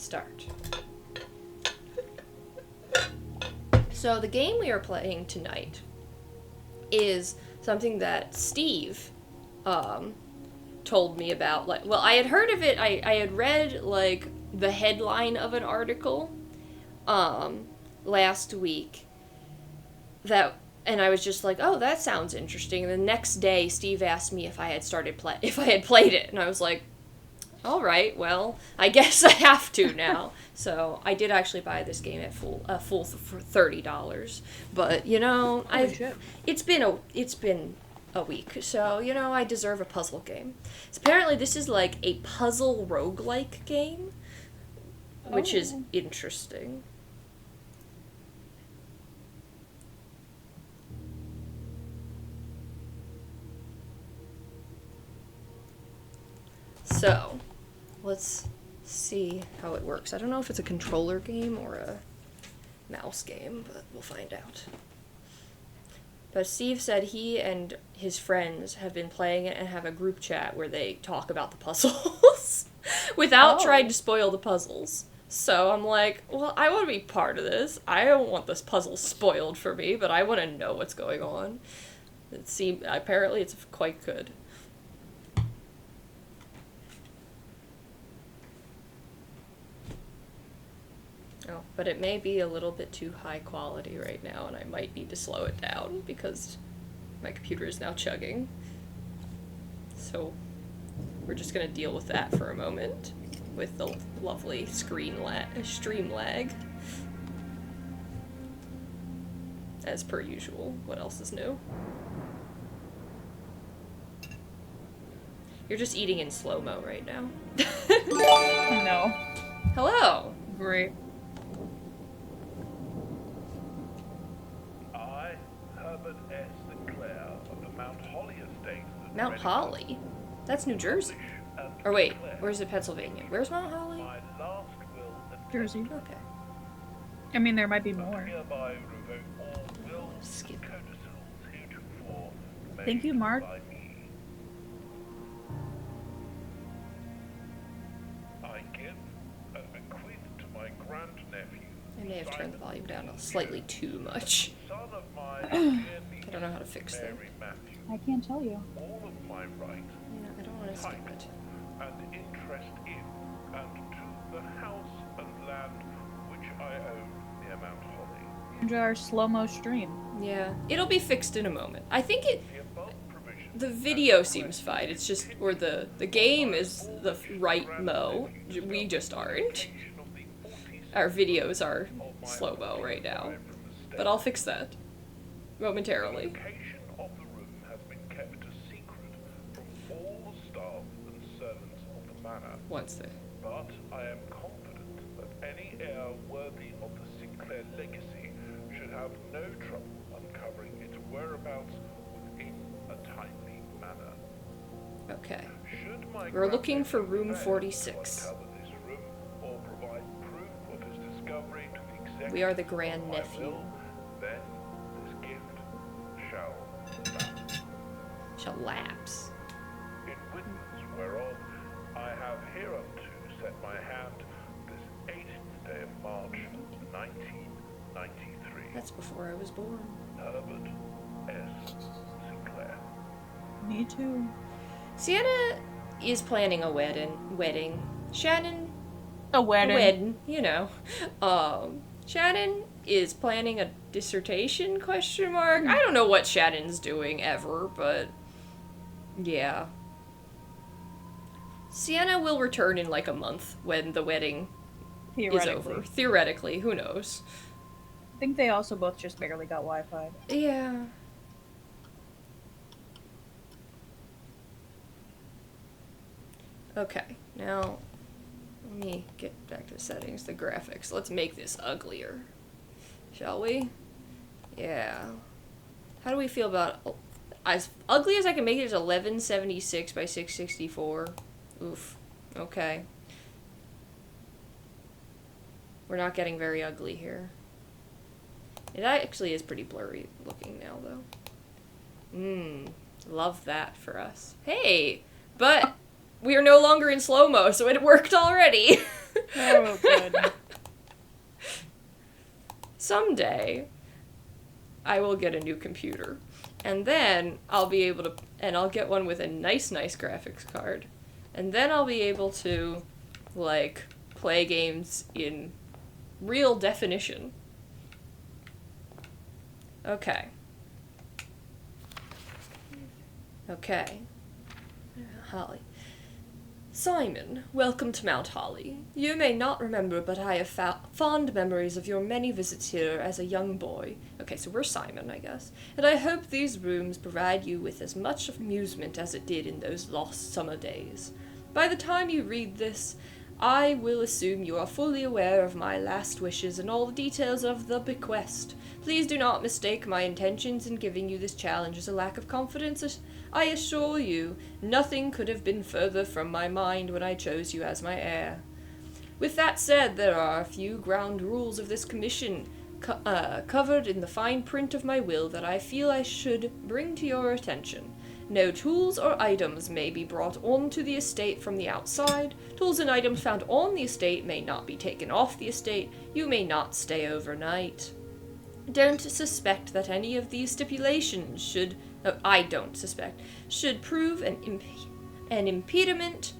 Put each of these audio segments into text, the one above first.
start. So the game we are playing tonight is something that Steve told me about. Like, well, I had heard of it. I had read like the headline of an article last week and I was just like, oh, that sounds interesting. And the next day, Steve asked me if I had played it, and I was like, all right, well, I guess I have to now. So I did actually buy this game at full for $30, but it's been a week, so I deserve a puzzle game. So apparently, this is like a puzzle roguelike game, which is interesting. So, let's see how it works. I don't know if it's a controller game or a mouse game, but we'll find out. But Steve said he and his friends have been playing it and have a group chat where they talk about the puzzles without trying to spoil the puzzles. So I'm like, well, I want to be part of this. I don't want this puzzle spoiled for me, but I want to know what's going on. Apparently it's quite good. Oh, but it may be a little bit too high quality right now, and I might need to slow it down because my computer is now chugging. So we're just going to deal with that for a moment with the lovely stream lag. As per usual. What else is new? You're just eating in slow-mo right now. No. Hello. Great. Herbert S. Sinclair of the Mount Holly estate. Mount Holly? That's New Jersey. Or wait, where's it, Pennsylvania? Where's Mount Holly? My last will Jersey. Okay. I mean, there might be more. hereby revoke all wills Skip. and codicils heretofore Thank you, made Mark. by me. I give and bequeath to my grandnephew, I may have turned the volume down slightly too much. son of my I don't know how to fix that. Mary Matthew, I can't tell you. all of my right Yeah, I don't want to skip it. and interest in and to the house and land which I own near Mount Holly. Enjoy our slow-mo stream. Yeah, it'll be fixed in a moment. I think The above provisions the video seems fine. It's just, or the game is the right mo. We just aren't. of the 40 Our videos are slow-mo right now. from the state. But I'll fix that momentarily. Location of the room has been kept a secret from all the staff and servants of the manor, Once they... but I am confident that any heir worthy of the Sinclair legacy should have no trouble uncovering its whereabouts within a timely manner. Okay. Should my We're looking for grandnephew room fail 46. to uncover this room or provide proof of his discovery to the executive We are the of my grandnephew. will, then this gift shall lapse. Shall lapse. In witness whereof I have hereunto set my hand this 18th day of March, 1993. That's before I was born. Herbert S. Sinclair. Me too. Sienna is planning a wedding. Shannon, A wedding. Shannon is planning a dissertation, question mark. I don't know what Shannon's doing ever, but yeah. Sienna will return in like a month when the wedding is over. Theoretically, who knows? I think they also both just barely got Wi-Fi. Yeah. Okay, now let me get back to settings, the graphics. Let's make this uglier, shall we? Yeah. How do we feel about as ugly as I can make it? Is 1176 by 664. Oof. Okay. We're not getting very ugly here. It actually is pretty blurry looking now, though. Love that for us. Hey, but we are no longer in slow-mo, so it worked already. Oh, good. Someday, I will get a new computer. And then I'll be able to, and I'll get one with a nice graphics card. And then I'll be able to, like, play games in real definition. Okay. Okay. Holly. Simon, welcome to Mount Holly. You may not remember, but I have fond memories of your many visits here as a young boy. Okay, so we're Simon, I guess. And I hope these rooms provide you with as much amusement as it did in those lost summer days. By the time you read this, I will assume you are fully aware of my last wishes and all the details of the bequest. Please do not mistake my intentions in giving you this challenge as a lack of confidence. I assure you, nothing could have been further from my mind when I chose you as my heir. With that said, there are a few ground rules of this commission covered in the fine print of my will that I feel I should bring to your attention. No tools or items may be brought onto the estate from the outside. Tools and items found on the estate may not be taken off the estate. You may not stay overnight. Don't suspect that any of these stipulations should prove an impediment,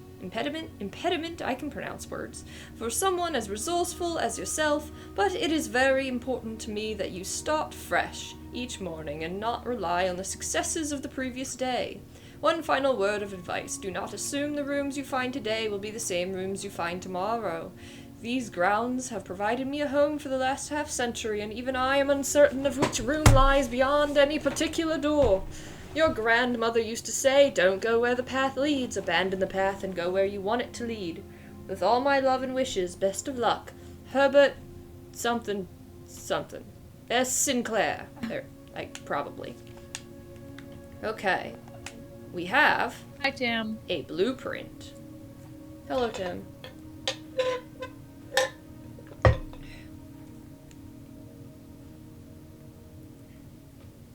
I can pronounce words, for someone as resourceful as yourself, but it is very important to me that you start fresh each morning and not rely on the successes of the previous day. One final word of advice: do not assume the rooms you find today will be the same rooms you find tomorrow. These grounds have provided me a home for the last half-century, and even I am uncertain of which room lies beyond any particular door. Your grandmother used to say, don't go where the path leads, abandon the path and go where you want it to lead. With all my love and wishes, best of luck. Herbert something. S. Sinclair. There, probably. Okay. We have... Hi, Tim. A blueprint. Hello, Tim.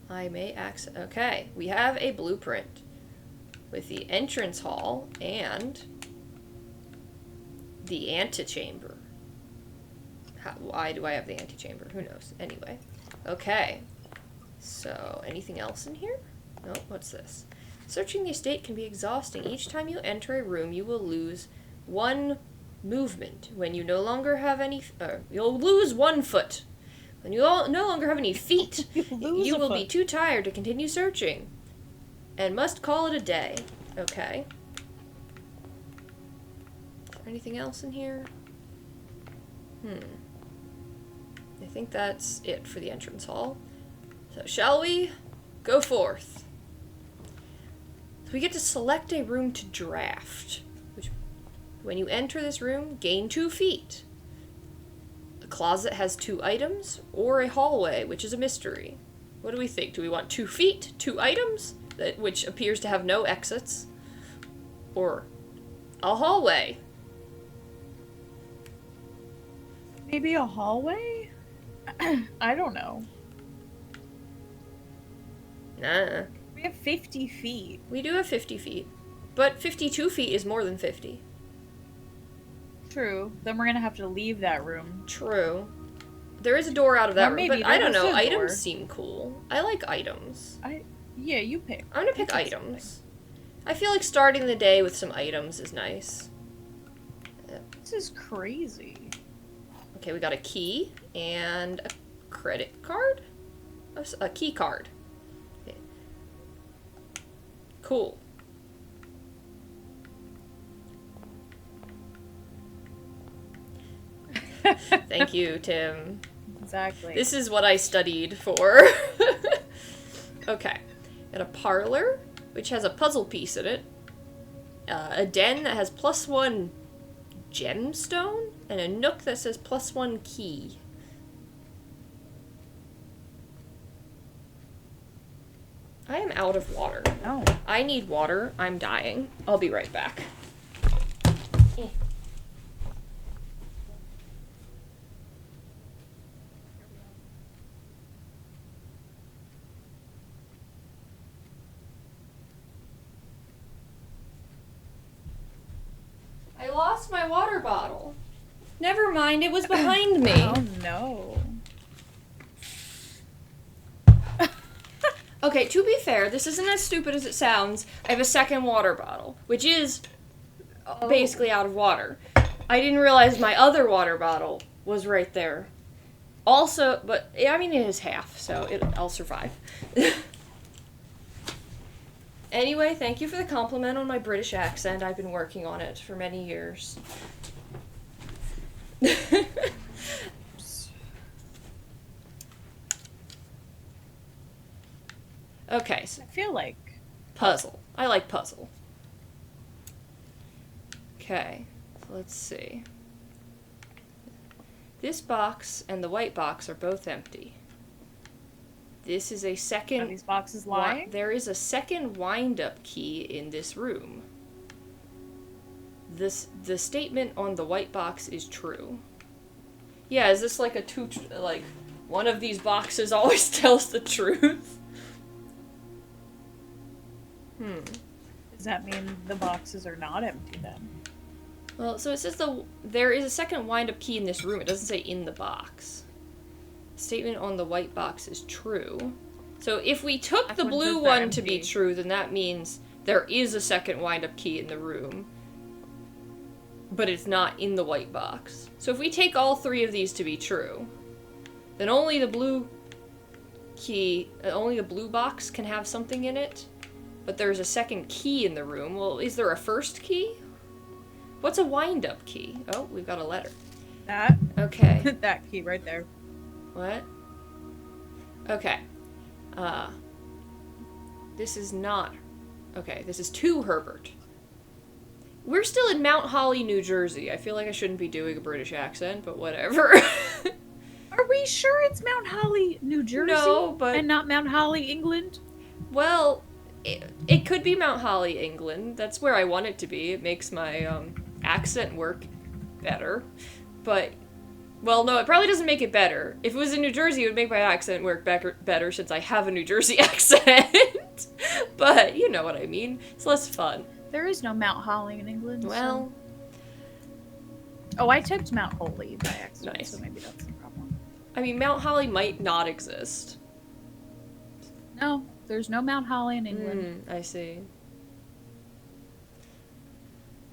I may access... Okay, we have a blueprint with the entrance hall and the antechamber. Why do I have the antechamber? Who knows? Anyway. Okay. So, anything else in here? No, what's this? Searching the estate can be exhausting. Each time you enter a room, you will lose 1 movement. When you no longer have any... you'll lose 1 foot. When you no longer have any feet, you will be too tired to continue searching, and must call it a day. Okay. Anything else in here? I think that's it for the entrance hall. So shall we go forth? So we get to select a room to draft. Which, when you enter this room, gain 2 feet. A closet has 2 items, or a hallway, which is a mystery. What do we think? Do we want 2 feet, 2 items, which appears to have no exits, or a hallway? Maybe a hallway? I don't know. Nah. We have 50 feet. We do have 50 feet, but 52 feet is more than 50. True. Then we're gonna have to leave that room. True. There is a door out of that room, but I don't know. Door. Items seem cool. I like items. Yeah, you pick. I'm gonna pick items. I feel like starting the day with some items is nice. This is crazy. Okay, we got a key and a credit card? A key card. Okay. Cool. Thank you, Tim. Exactly. This is what I studied for. Okay. Got a parlor, which has a puzzle piece in it. A den that has +1 gemstone, and a nook that says +1 key. I am out of water. Oh. I need water. I'm dying. I'll be right back. I lost my water bottle. Never mind, it was behind me. Oh no. Okay, to be fair, this isn't as stupid as it sounds. I have a second water bottle, which is basically out of water. I didn't realize my other water bottle was right there. Also, but, I mean, it is half, so I'll survive. Anyway, thank you for the compliment on my British accent. I've been working on it for many years. Okay, so I feel like puzzle. I like puzzle. Okay, so let's see. This box and the white box are both empty. This is a are second... these boxes lying? There is a second wind-up key in this room. The statement on the white box is true. Yeah, is this like like, one of these boxes always tells the truth? Does that mean the boxes are not empty then? Well, so it says there is a second wind-up key in this room. It doesn't say in the box. Statement on the white box is true. So if we took the blue one to be true, then that means there is a second wind-up key in the room. But it's not in the white box. So if we take all three of these to be true, then only the blue key, only the blue box can have something in it. But there's a second key in the room. Well, is there a first key? What's a wind-up key? Oh, we've got a letter. That? Okay. That key right there. What? Okay. This is not... Okay, this is to Herbert. We're still in Mount Holly, New Jersey. I feel like I shouldn't be doing a British accent, but whatever. Are we sure it's Mount Holly, New Jersey? No, but... And not Mount Holly, England? Well, it could be Mount Holly, England. That's where I want it to be. It makes my accent work better. But, well, no, it probably doesn't make it better. If it was in New Jersey, it would make my accent work better since I have a New Jersey accent. But, you know what I mean. It's less fun. There is no Mount Holly in England. Well... So... Oh, I typed Mount Holy by accident, Nice. so maybe that's the problem. I mean, Mount Holly might not exist. No, there's no Mount Holly in England. I see.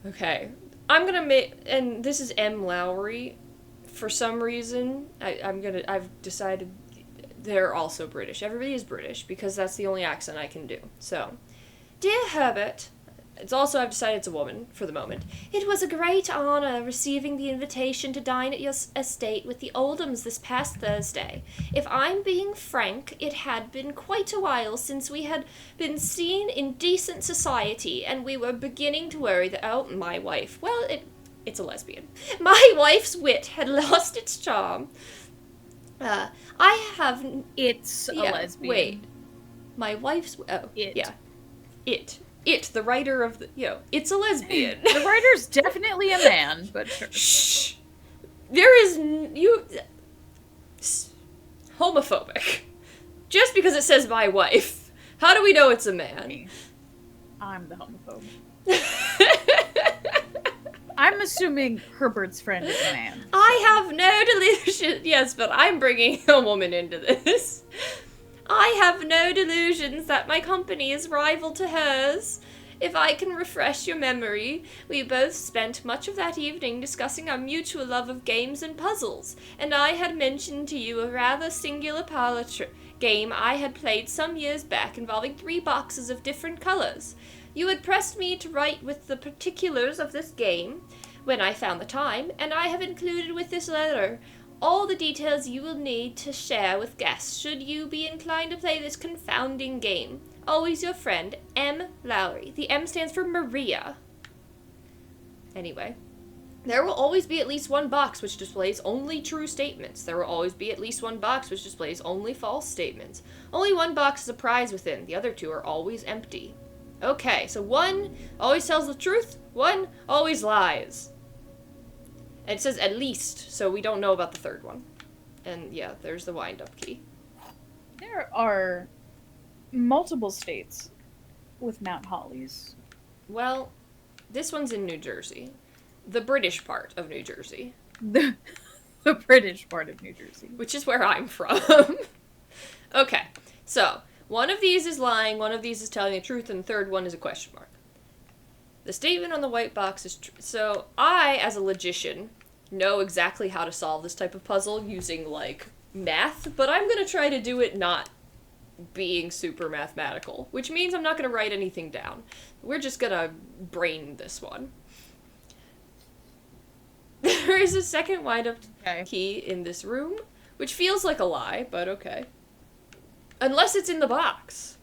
Okay. I'm gonna make, and this is M. Lowry. For some reason, I've decided they're also British. Everybody is British, because that's the only accent I can do. So, Dear Herbert, it's also, I've decided it's a woman, for the moment. It was a great honor receiving the invitation to dine at your estate with the Oldhams this past Thursday. If I'm being frank, it had been quite a while since we had been seen in decent society, and we were beginning to worry that, oh, my wife, well, it's a lesbian. My wife's wit had lost its charm. I have... It's a lesbian. Wait. My wife's... Oh, It. yeah. It, the writer of the... it's a lesbian. The writer's definitely a man, but sure. Shh. There is... homophobic. Just because it says my wife. How do we know it's a man? I'm the homophobe. I'm assuming Herbert's friend is a man. I have no delusion. Yes, but I'm bringing a woman into this. I have no delusions that my company is rival to hers. If I can refresh your memory, we both spent much of that evening discussing our mutual love of games and puzzles, and I had mentioned to you a rather singular parlor game I had played some years back involving 3 boxes of different colors. You had pressed me to write with the particulars of this game when I found the time, and I have included with this letter all the details you will need to share with guests should you be inclined to play this confounding game. Always your friend, M. Lowry. The M stands for Maria. Anyway, there will always be at least one box which displays only true statements. There will always be at least one box which displays only false statements. Only one box is a prize within. The other 2 are always empty. Okay, so 1 always tells the truth, 1 always lies. And it says at least, so we don't know about the 3rd one. And yeah, there's the wind-up key. There are multiple states with Mount Hollies. Well, this one's in New Jersey. The British part of New Jersey. the British part of New Jersey. which is where I'm from. Okay, so one of these is lying, one of these is telling the truth, and the third one is a question mark. The statement on the white box is true. So I, as a logician, know exactly how to solve this type of puzzle using, like, math, but I'm going to try to do it not being super mathematical, which means I'm not going to write anything down. We're just going to brain this one. There is a second wind-up key in this room, which feels like a lie, but okay. Unless it's in the box.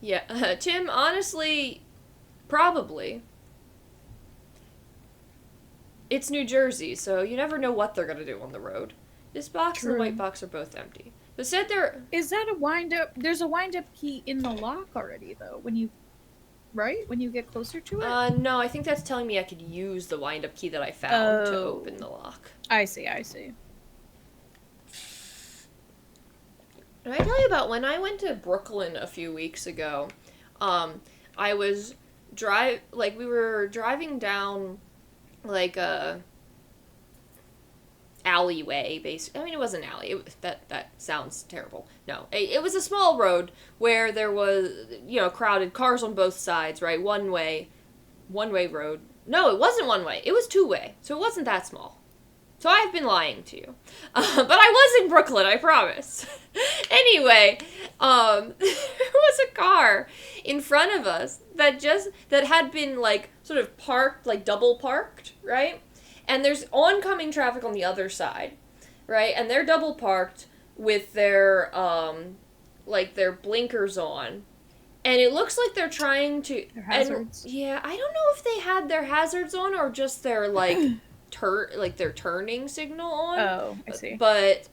Yeah, Tim, honestly, probably. It's New Jersey, so you never know what they're gonna do on the road. This box and the white box are both empty. But said there... Is that a wind-up? There's a wind-up key in the lock already, though, when you... Right? When you get closer to it? No, I think that's telling me I could use the wind-up key that I found to open the lock. I see. Did I tell you about when I went to Brooklyn a few weeks ago? I was we were driving down, like, a alleyway, basically. I mean, it wasn't an alley. That sounds terrible. No. It was a small road where there was, crowded cars on both sides, right? One-way road. No, it wasn't one-way. It was two-way, so it wasn't that small. So I've been lying to you. But I was in Brooklyn, I promise. Anyway, there was a car in front of us that had been, like, sort of parked, like, double parked, right? And there's oncoming traffic on the other side, right? And they're double parked with their, their blinkers on. And it looks like they're trying to... Their hazards. Yeah, I don't know if they had their hazards on or just their, like... their turning signal on. Oh, I see. But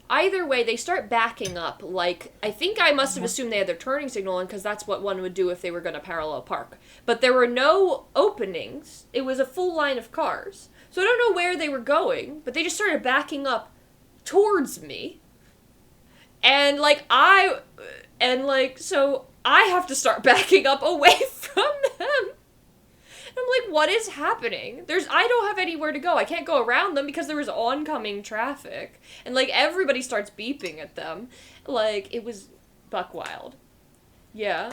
either way, they start backing up. Like, I think I must have assumed they had their turning signal on because that's what one would do if they were going to parallel park. But there were no openings. It was a full line of cars. So I don't know where they were going, but they just started backing up towards me. And so I have to start backing up away from them. I'm like, what is happening? I don't have anywhere to go. I can't go around them because there was oncoming traffic. And, like, everybody starts beeping at them. Like, it was buck wild. Yeah.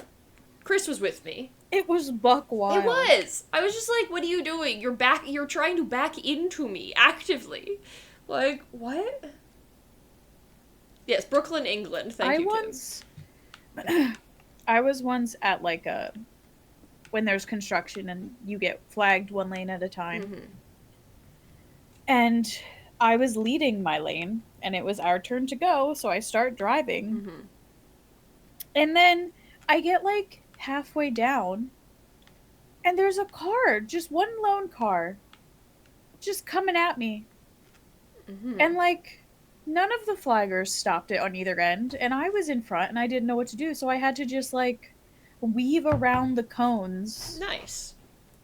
Chris was with me. It was buck wild. It was. I was just like, what are you doing? You're trying to back into me actively. Like, what? Yes, Brooklyn, England. Thank you, Tim. I was once at, like, when there's construction and you get flagged one lane at a time. Mm-hmm. And I was leading my lane, and it was our turn to go, so I start driving. Mm-hmm. And then I get, like, halfway down, and there's a car, just one lone car, just coming at me. Mm-hmm. And, like, none of the flaggers stopped it on either end, and I was in front, and I didn't know what to do, so I had to just, like, weave around the cones. Nice.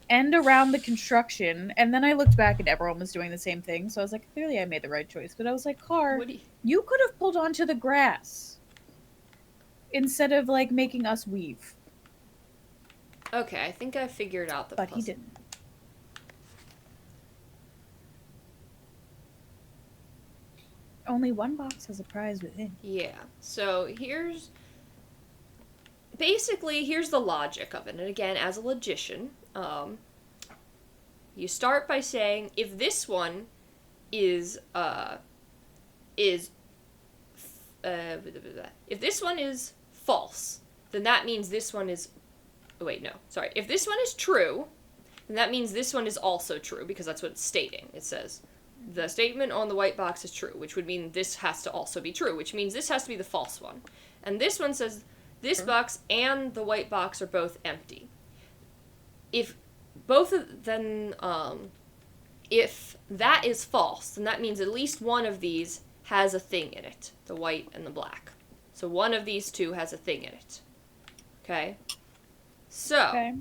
And around the construction. And then I looked back and everyone was doing the same thing. So I was like, clearly I made the right choice. But I was like, car, you could have pulled onto the grass. Instead of, like, making us weave. Okay, I think I figured out the puzzle. But he didn't. Only one box has a prize within. Yeah. So here's the logic of it. And again, as a logician, you start by saying, if this one if this one is false, then that means this one is, if this one is true, then that means this one is also true, because that's what it's stating. It says, the statement on the white box is true, which would mean this has to also be true, which means this has to be the false one. And this one says, this box and the white box are both empty. If that is false, then that means at least one of these has a thing in it, the white and the black. So one of these two has a thing in it. Okay? So, Okay.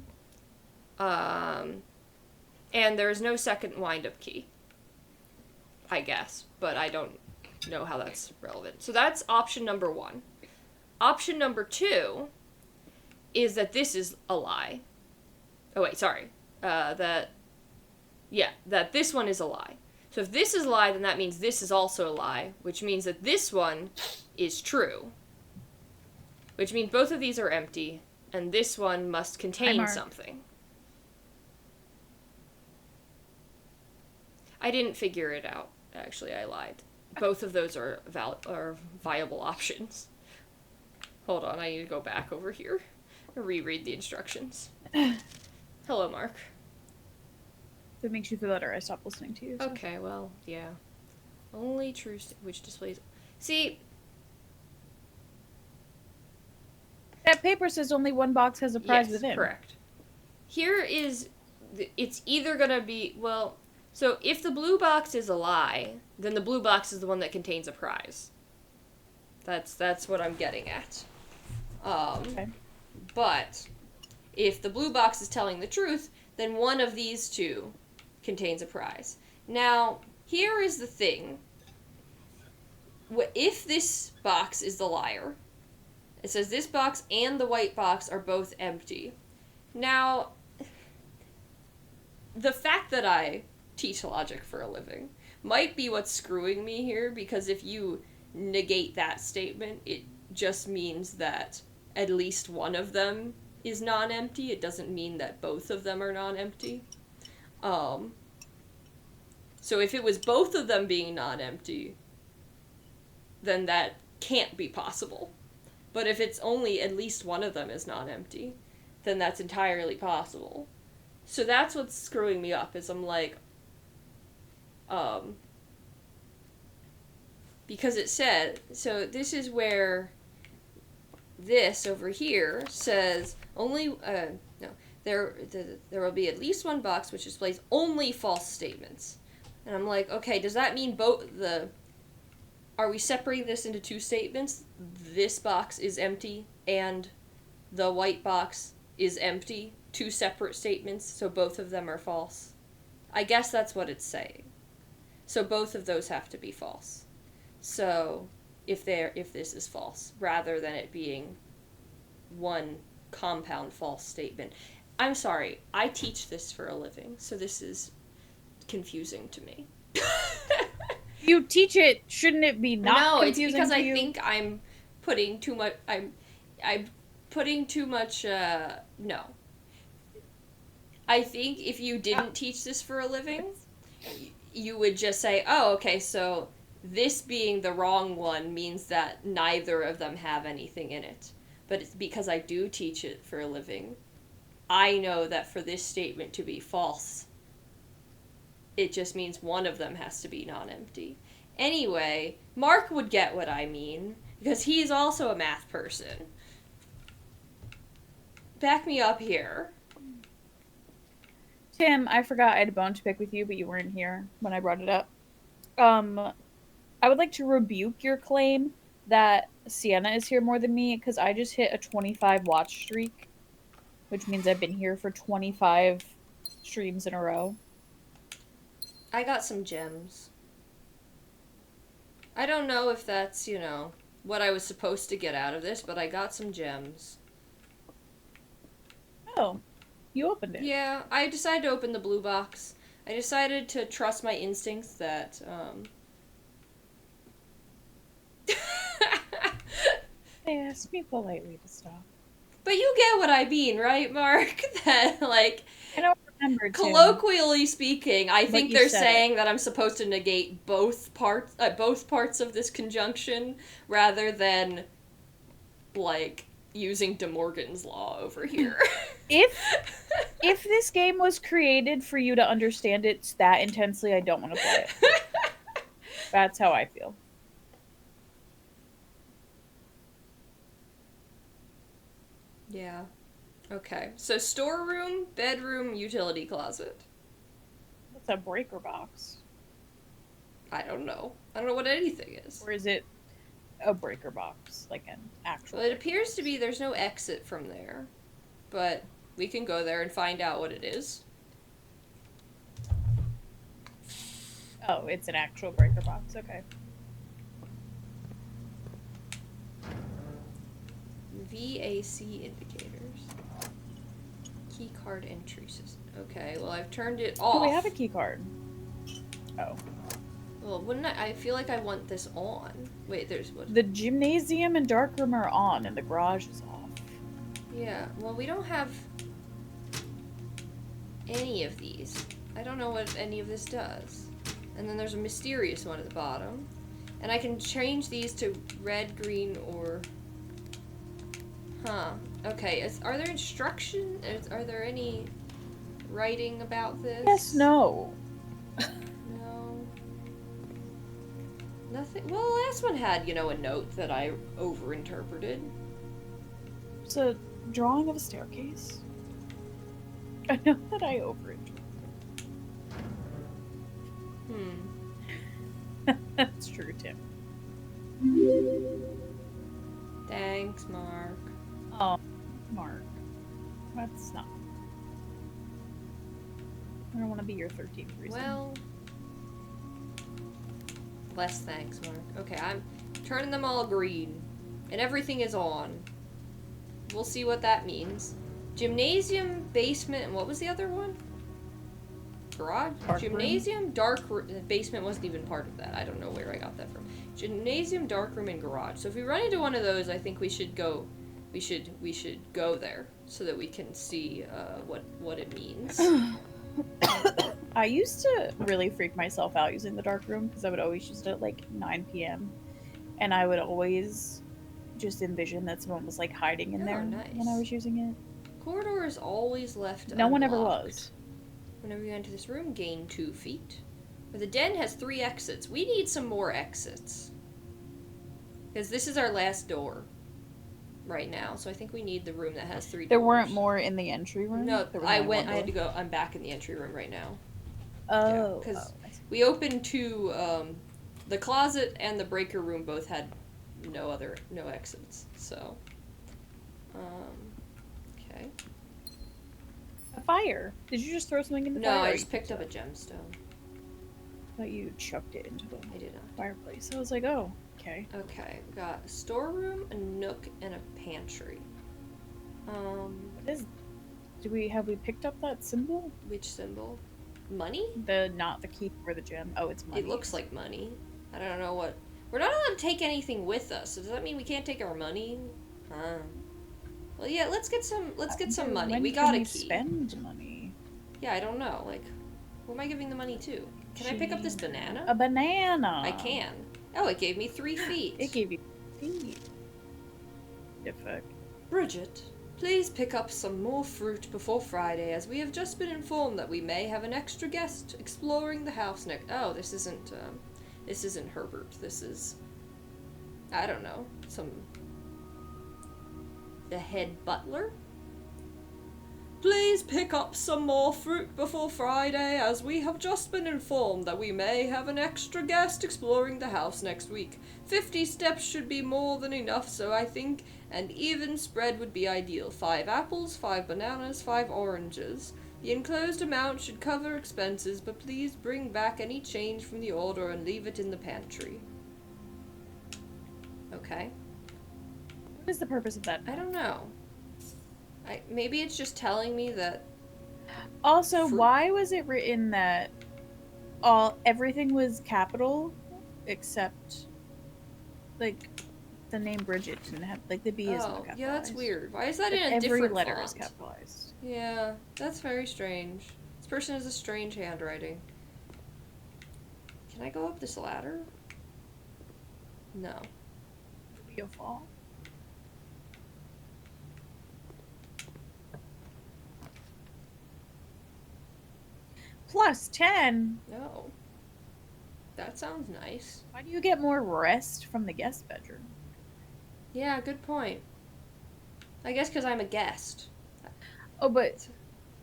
and there is no second wind-up key, I guess, but I don't know how that's relevant. So that's option number 1. Option number 2 is that this is a lie. Oh, wait, sorry. That this one is a lie. So if this is a lie, then that means this is also a lie, which means that this one is true. Which means both of these are empty, and this one must contain something. I didn't figure it out. Actually, I lied. Both of those are viable options. Hold on, I need to go back over here and reread the instructions. Hello, Mark. If it makes you feel better, I stopped listening to you. So. Okay, well, yeah. Only true which displays... See... That paper says only one box has a prize within. Correct. Here is... It's either gonna be... Well, so if the blue box is a lie, then the blue box is the one that contains a prize. That's what I'm getting at. Okay. But if the blue box is telling the truth, then one of these two contains a prize. Now, here is the thing. If this box is the liar, it says this box and the white box are both empty. Now, the fact that I teach logic for a living might be what's screwing me here, because if you negate that statement, it just means that at least one of them is non-empty. It doesn't mean that both of them are non-empty. So if it was both of them being non-empty, then that can't be possible. But if it's only at least one of them is non-empty, then that's entirely possible. So that's what's screwing me up, is I'm like, because it said, so this is where this over here says only, there will be at least one box which displays only false statements. And I'm like, okay, does that mean are we separating this into two statements? This box is empty and the white box is empty? Two separate statements, so both of them are false? I guess that's what it's saying. So both of those have to be false. So if this is false, rather than it being one compound false statement. I'm sorry, I teach this for a living, so this is confusing to me. You teach it, shouldn't it be not confusing? No, it's because to I you? think I'm putting too much, no. I think if you didn't teach this for a living, you would just say, oh, okay, so this being the wrong one means that neither of them have anything in it. But it's because I do teach it for a living, I know that for this statement to be false, it just means one of them has to be non-empty. Anyway, Mark would get what I mean, because he's also a math person. Back me up here. Tim, I forgot I had a bone to pick with you, but you weren't here when I brought it up. I would like to rebuke your claim that Sienna is here more than me, because I just hit a 25 watch streak, which means I've been here for 25 streams in a row. I got some gems. I don't know if that's, what I was supposed to get out of this, but I got some gems. Oh, you opened it. Yeah, I decided to open the blue box. I decided to trust my instincts that, They asked me politely to stop. But you get what I mean, right, Mark? That, like, I don't remember, Tim. Colloquially speaking, I think they're saying it. that I'm supposed to negate both parts of this conjunction, rather than, like, using De Morgan's law over here. If this game was created for you to understand it that intensely, I don't want to play it. That's how I feel. Yeah. Okay. So storeroom, bedroom, utility closet. What's a breaker box? I don't know. I don't know what anything is. Or is it a breaker box? Like an actual... Well, it appears to be there's no exit from there. But we can go there and find out what it is. Oh, it's an actual breaker box. Okay. VAC indicators. Key card entry system. Okay, well I've turned it off. Do we have a key card? Oh. Well, wouldn't I feel like I want this on. Wait, there's what? The gymnasium and dark room are on, and the garage is off. Yeah, well we don't have any of these. I don't know what any of this does. And then there's a mysterious one at the bottom. And I can change these to red, green, or... Huh. Okay, are there instructions? Are there any writing about this? Yes, no. No. Nothing. Well, the last one had, you know, a note that I overinterpreted. It's a drawing of a staircase. I know that I overinterpreted. That's true, Tim. Thanks, Mark. Oh, Mark. That's not. I don't want to be your 13th reason. Well, less thanks, Mark. Okay, I'm turning them all green. And everything is on. We'll see what that means. Gymnasium, basement, and what was the other one? Garage? Dark Gymnasium, basement wasn't even part of that. I don't know where I got that from. Gymnasium, dark room, and garage. So if we run into one of those, I think we should go. We should go there so that we can see what it means. I used to really freak myself out using the dark room because I would always use it at like 9 p.m. and I would always just envision that someone was like hiding in there when I was using it. Corridor is always left No one ever unlocked. was. Whenever you enter this room, gain 2 feet. But the den has 3 exits. We need some more exits. Because this is our last door right now. So I think we need the room that has 3 doors. There weren't more in the entry room? No, I had to go. I'm back in the entry room right now. Oh. Because we opened 2, the closet and the breaker room both had no exits. So, okay. A fire. Did you just throw something in the fire? No, I just picked up a gemstone. I thought you chucked it into the I did not. fireplace. I was like, oh, okay. Okay, we got a storeroom, a nook, and a pantry. What is? Have we picked up that symbol? Which symbol? Money? Not the key or the gem. Oh, it's money. It looks like money. I don't know what. We're not allowed to take anything with us. So does that mean we can't take our money? Huh. Well, yeah. Let's get some. Let's get some money. When we got a can key. Spend money. Yeah, I don't know. Like, who am I giving the money to? Can I pick up this banana? A banana. I can. Oh, it gave me 3 feet. It gave you feet. The fuck. Bridget, please pick up some more fruit before Friday, as we have just been informed that we may have an extra guest exploring the house next. Oh, this isn't Herbert. This is, I don't know, the head butler? Please pick up some more fruit before Friday, as we have just been informed that we may have an extra guest exploring the house next week. 50 steps should be more than enough, so I think an even spread would be ideal. 5 apples, 5 bananas, 5 oranges. The enclosed amount should cover expenses, but please bring back any change from the order and leave it in the pantry. Okay. What is the purpose of that? I don't know. Maybe it's just telling me that... Also, why was it written that everything was capital except, like, the name Bridget didn't have, like, the B is not capitalized. Yeah, that's weird. Why is that in a every different letter font? is capitalized. Yeah, that's very strange. This person has a strange handwriting. Can I go up this ladder? No. Be a fall. Plus 10? No. That sounds nice. Why do you get more rest from the guest bedroom? Yeah, good point. I guess because I'm a guest. Oh, but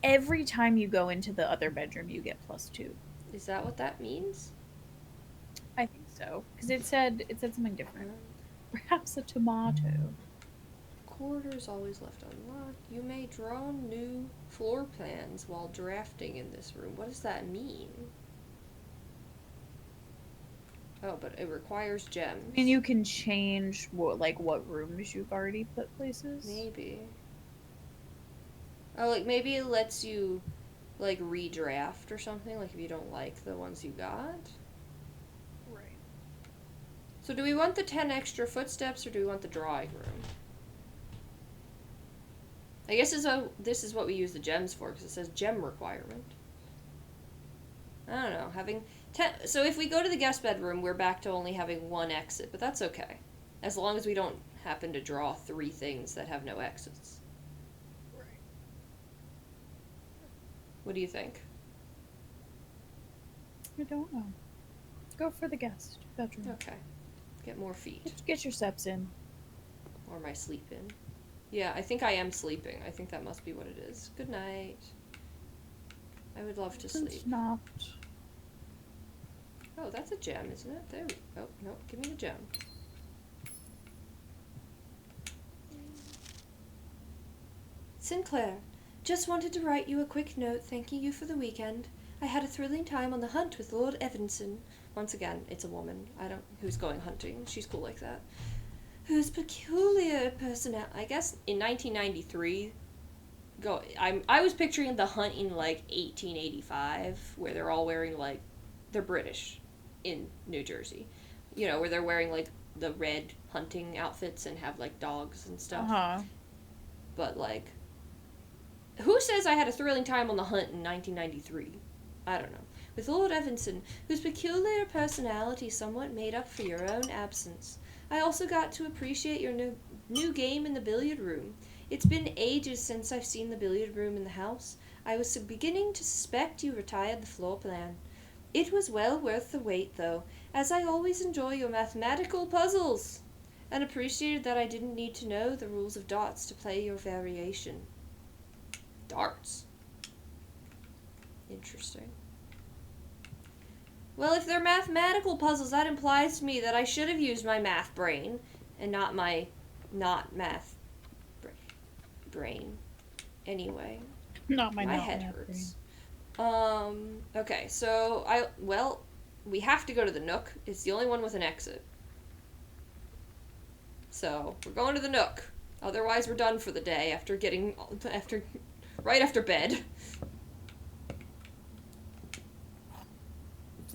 every time you go into the other bedroom, you get plus 2. Is that what that means? I think so. Because it said something different. Perhaps a tomato. Corridor is always left unlocked. You may draw new floor plans while drafting in this room. What does that mean? Oh, but it requires gems. I mean, you can change what rooms you've already put places. Maybe. Oh, like, maybe it lets you, like, redraft or something, like, if you don't like the ones you got. Right. So do we want the 10 extra footsteps, or do we want the drawing room? I guess this is what we use the gems for, because it says gem requirement. I don't know, having 10... So if we go to the guest bedroom, we're back to only having one exit, but that's okay. As long as we don't happen to draw 3 things that have no exits. Right. What do you think? I don't know. Go for the guest bedroom. Okay. Get more feet. Get your steps in. Or my sleep in. Yeah, I think I am sleeping. I think that must be what it is. Good night. I would love to sleep. It's not. Oh, that's a gem, isn't it? There we go. Oh, no, give me the gem. Sinclair, just wanted to write you a quick note thanking you for the weekend. I had a thrilling time on the hunt with Lord Evanson. Once again, it's a woman. Who's going hunting. She's cool like that. Whose peculiar personality, I guess in 1993, I was picturing the hunt in like 1885, where they're all wearing like, they're British in New Jersey. You know, where they're wearing like the red hunting outfits and have like dogs and stuff. Uh-huh. But like, who says I had a thrilling time on the hunt in 1993? I don't know. With Lord Evanson, whose peculiar personality somewhat made up for your own absence. I also got to appreciate your new game in the billiard room. It's been ages since I've seen the billiard room in the house. I was beginning to suspect you retired the floor plan. It was well worth the wait, though, as I always enjoy your mathematical puzzles, and appreciated that I didn't need to know the rules of darts to play your variation. Darts? Interesting. Well, if they're mathematical puzzles, that implies to me that I should have used my math brain, and not my math brain. Anyway. Not my head hurts. Okay, so we have to go to the Nook. It's the only one with an exit. So, we're going to the Nook. Otherwise, we're done for the day right after bed.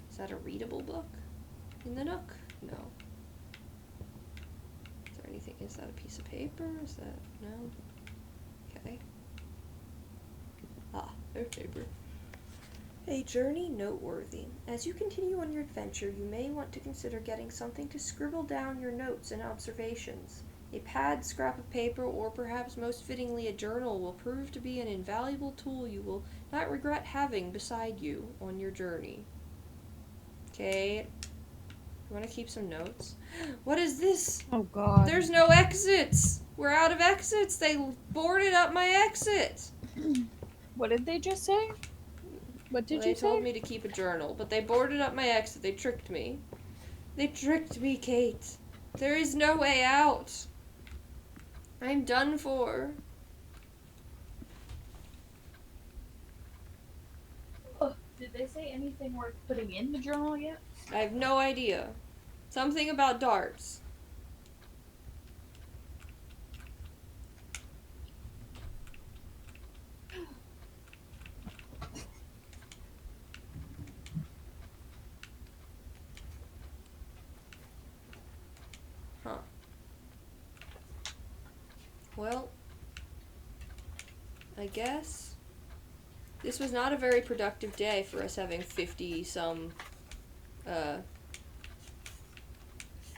Is that a readable book in the Nook? No. Is there anything? Is that a piece of paper? Is that... No? Okay. Ah, there's paper. A journey noteworthy. As you continue on your adventure, you may want to consider getting something to scribble down your notes and observations. A pad, scrap of paper, or perhaps most fittingly a journal will prove to be an invaluable tool you will not regret having beside you on your journey. Okay. You want to keep some notes? What is this? Oh, God. There's no exits! We're out of exits! They boarded up my exit! What did they just say? What did you say? They told me to keep a journal, but they boarded up my exit. They tricked me. They tricked me, Kate. There is no way out. I'm done for. Did they say anything worth putting in the journal yet? I have no idea. Something about darts. Huh. Well, I guess this was not a very productive day for us having 50-some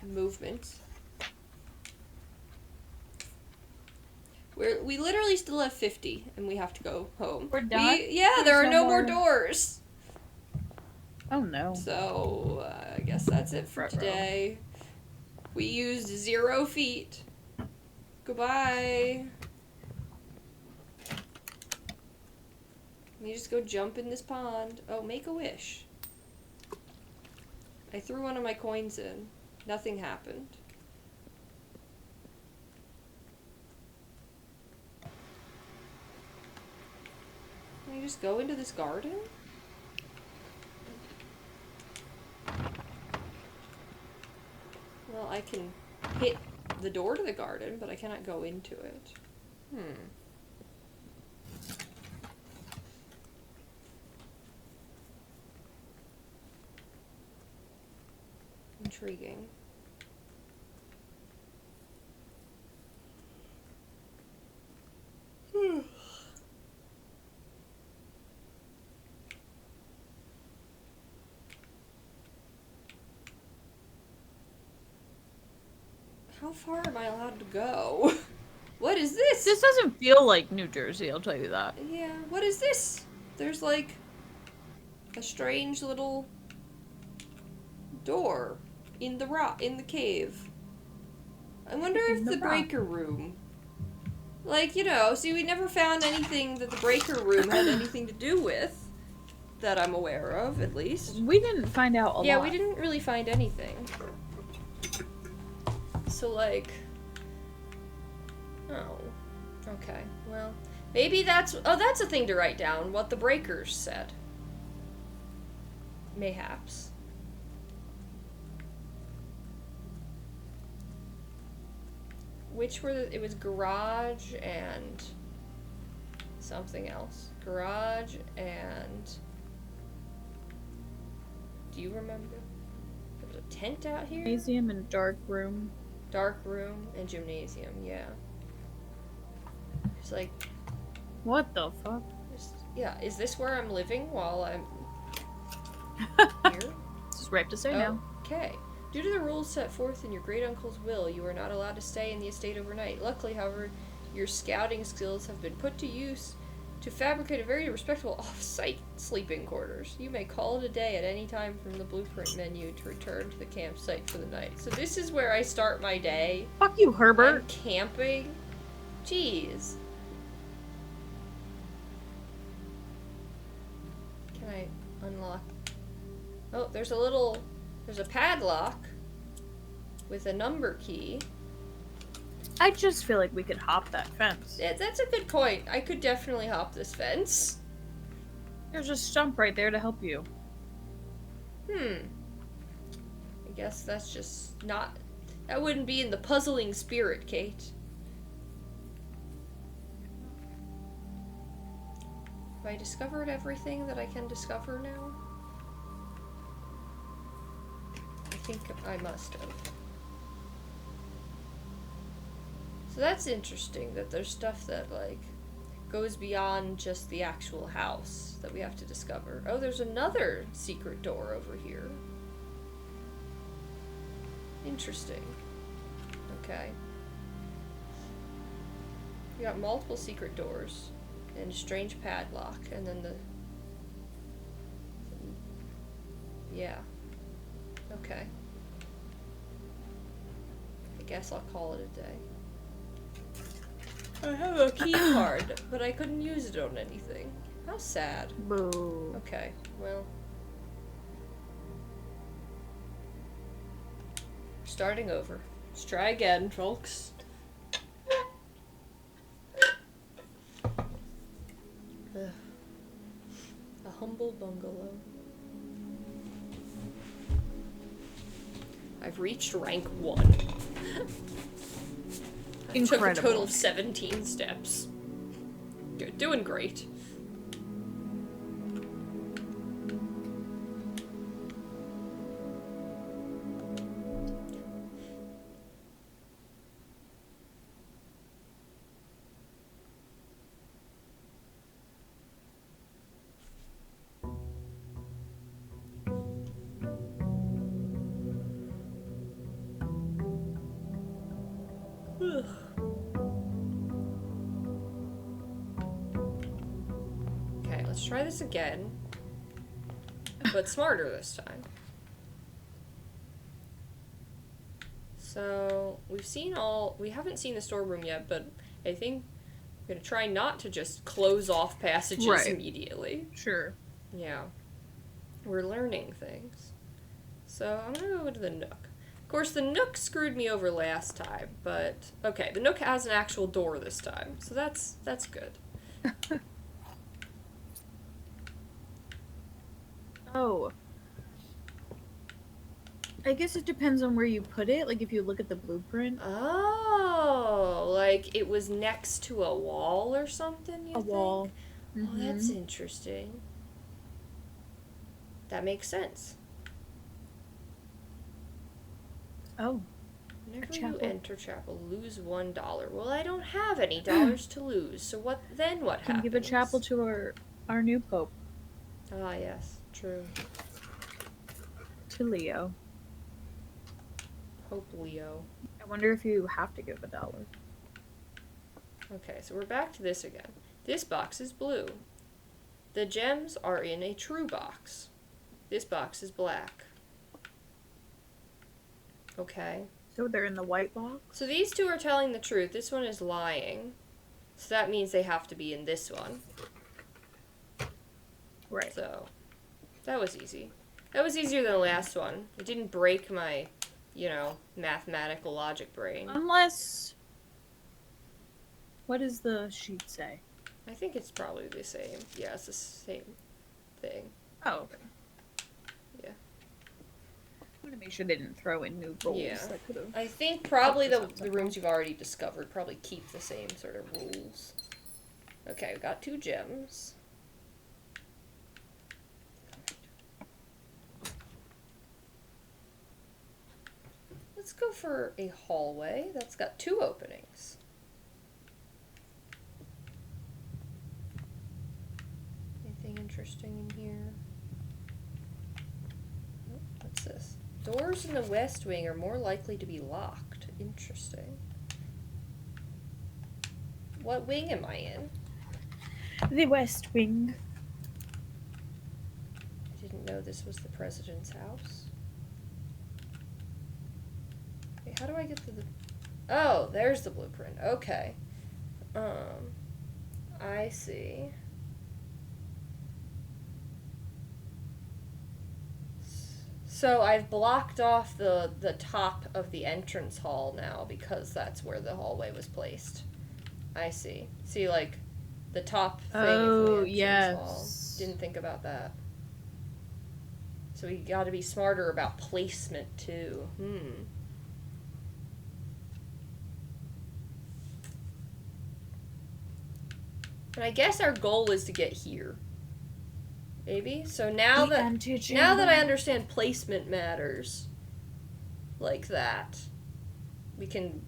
movements. We literally still have 50, and we have to go home. We're done? There are no more doors. Oh, no. So, I guess that's it for today. We used 0 feet. Goodbye. Let me just go jump in this pond. Oh, make a wish. I threw one of my coins in. Nothing happened. Can I just go into this garden? Well, I can hit the door to the garden, but I cannot go into it. intriguing. How far am I allowed to go? What is this? This doesn't feel like New Jersey, I'll tell you that. Yeah, what is this? There's like a strange little door in the cave. I wonder if the breaker room. Like, you know, see, we never found anything that the breaker room had anything to do with. That I'm aware of, at least. We didn't find out a lot. Yeah, we didn't really find anything. So, like... Oh. Okay, well... Maybe that's... Oh, that's a thing to write down, what the breakers said. Mayhaps. Which were the... It was garage and... something else. Garage and... Do you remember? There was a tent out here? Gymnasium and dark room. Dark room and gymnasium, yeah. It's like... What the fuck? Yeah, is this where I'm living while I'm here? This is right to say now. Okay. Due to the rules set forth in your great-uncle's will, you are not allowed to stay in the estate overnight. Luckily, however, your scouting skills have been put to use to fabricate a very respectable off-site sleeping quarters. You may call it a day at any time from the blueprint menu to return to the campsite for the night. So this is where I start my day. Fuck you, Herbert. I'm camping. Jeez. Can I unlock? Oh, there's a padlock with a number key. I just feel like we could hop that fence. Yeah, that's a good point. I could definitely hop this fence. There's a stump right there to help you. I guess that's just not... That wouldn't be in the puzzling spirit, Kate. Have I discovered everything that I can discover now? I think I must have. So that's interesting, that there's stuff that, like, goes beyond just the actual house that we have to discover. Oh, there's another secret door over here. Interesting. Okay. We got multiple secret doors and a strange padlock, and then the... Yeah. Okay. I guess I'll call it a day. I have a key card, but I couldn't use it on anything. How sad. Boo. Okay, well. Starting over. Let's try again, folks. A humble bungalow. I've reached rank 1. Incredible. Took a total of 17 steps. Good, doing great. Okay, let's try this again, but smarter this time. So, we haven't seen the storeroom yet, but I think I'm gonna try not to just close off passages immediately. Sure. Yeah. We're learning things. So, I'm gonna go to the Nook. Of course, the Nook screwed me over last time, but okay, the Nook has an actual door this time, so that's good. Oh. I guess it depends on where you put it, like if you look at the blueprint. Oh, like it was next to a wall or something, you think? Wall. Oh, that's interesting. That makes sense. Oh. Whenever you chapel. enter chapel, lose $1. Well, I don't have any dollars to lose, so what Can happens? give a chapel to our new pope. Ah, yes, true. To Leo. Pope Leo. I wonder if you have to give $1. Okay, so we're back to this again. This box is blue. The gems are in a true box. This box is black. Okay. So they're in the white box? So these two are telling the truth. This one is lying. So that means they have to be in this one. Right. So, that was easy. That was easier than the last one. It didn't break my, mathematical logic brain. Unless... What does the sheet say? I think it's probably the same. Yeah, it's the same thing. Oh, okay. Yeah. I want to make sure they didn't throw in new rules. Yeah. That could have... I think probably the rooms you've already discovered probably keep the same sort of rules. Okay, we got 2 gems. Let's go for a hallway that's got 2 openings. Anything interesting in here? Oh, what's this? Doors in the West Wing are more likely to be locked. Interesting. What wing am I in? The West Wing. I didn't know this was the president's house. Wait, how do I get to the... Oh, there's the blueprint. Okay. I see. So I've blocked off the top of the entrance hall now because that's where the hallway was placed. I see. See, like, the top thing of the entrance hall. Didn't think about that. So we gotta be smarter about placement, too. And I guess our goal is to get here. Maybe? So now that I understand placement matters like that, we can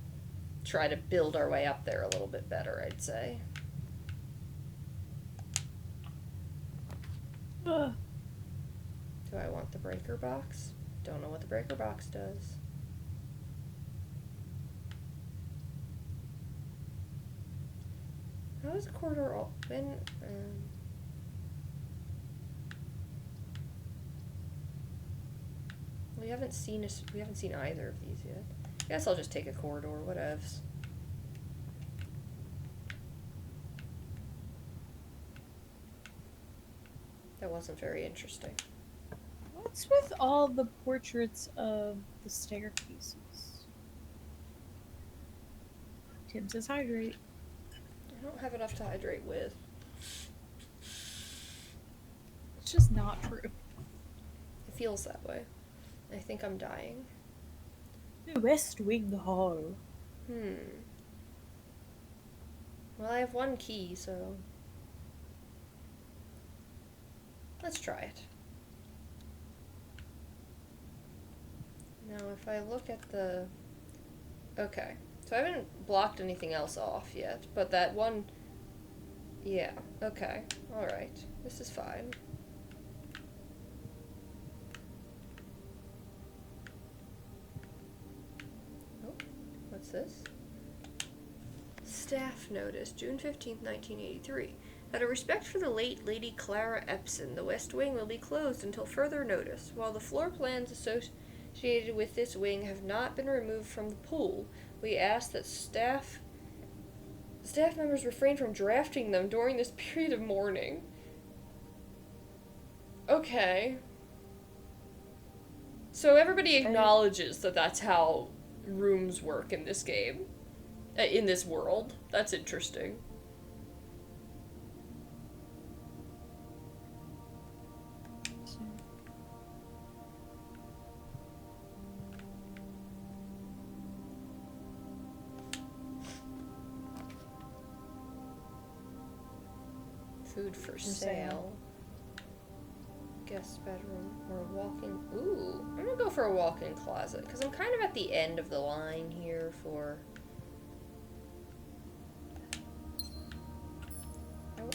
try to build our way up there a little bit better, I'd say. Do I want the breaker box? Don't know what the breaker box does. How is a corridor open? We haven't seen either of these yet. I guess I'll just take a corridor, whatevs. That wasn't very interesting. What's with all the portraits of the staircases? Tim says hydrate. I don't have enough to hydrate with. It's just not true. It feels that way. I think I'm dying. The West Wing Hall. Well, I have 1 key, so... Let's try it. Now, if I look at the... Okay. So I haven't blocked anything else off yet, but that one... Yeah, okay. Alright. This is fine. Oh, what's this? Staff notice, June 15th, 1983. Out of respect for the late Lady Clara Epson, the West Wing will be closed until further notice. While the floor plans associated with this wing have not been removed from the pool, we ask that staff members refrain from drafting them during this period of mourning. Okay. So everybody acknowledges that that's how rooms work in this game. In this world. That's interesting. Food for sale. guest bedroom or a walk-in. Ooh, I'm gonna go for a walk-in closet because I'm kind of at the end of the line here for.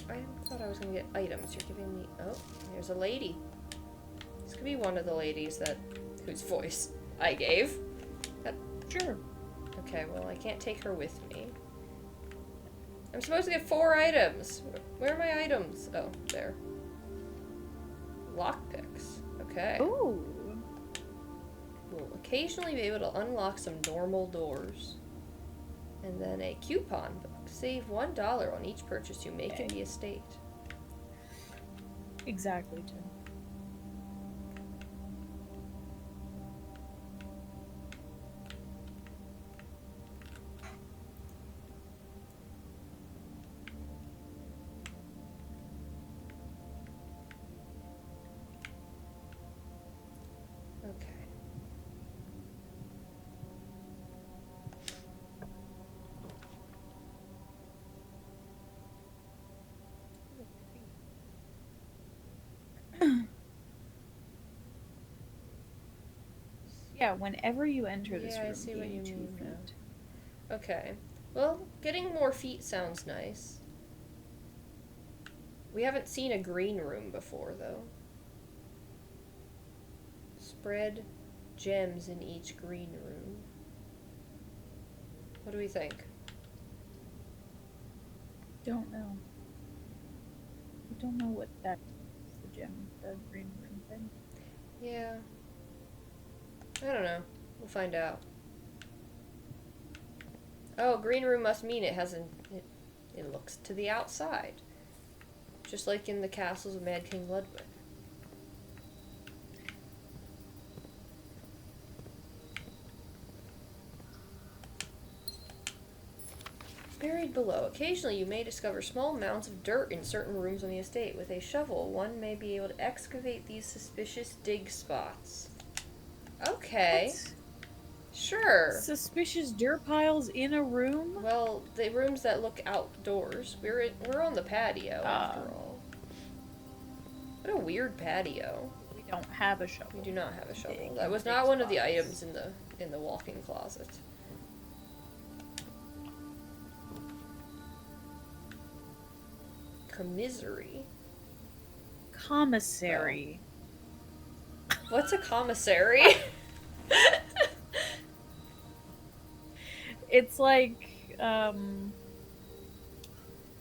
I thought I was gonna get items. You're giving me. Oh, there's a lady. This could be one of the ladies whose voice I gave. Sure. Okay, well I can't take her with me. I'm supposed to get 4 items. Where are my items? Oh, there. Lockpicks. Okay. Ooh. We'll occasionally be able to unlock some normal doors. And then a coupon book. Save $1 on each purchase you make in the estate. Exactly, Tim. Okay. Yeah, whenever you enter this room, I see what you gain 2 mean now. feet. Okay. Well, getting more feet sounds nice. We haven't seen a green room before, though. Spread gems in each green room. What do we think? Don't know. I don't know what that is, the gem, the green room thing. Yeah. I don't know. We'll find out. Oh, green room must mean it hasn't. It looks to the outside. Just like in the castles of Mad King Ludwig. Buried below. Occasionally you may discover small mounds of dirt in certain rooms on the estate. With a shovel, one may be able to excavate these suspicious dig spots. Okay. What? Sure. Suspicious dirt piles in a room? Well, the rooms that look outdoors. We're on the patio after all. What a weird patio. We don't have a shovel. We do not have a shovel. Dig That was dig not one of the spots. items in the walk-in closet. Commissary. Commissary. What's a commissary? It's like, I don't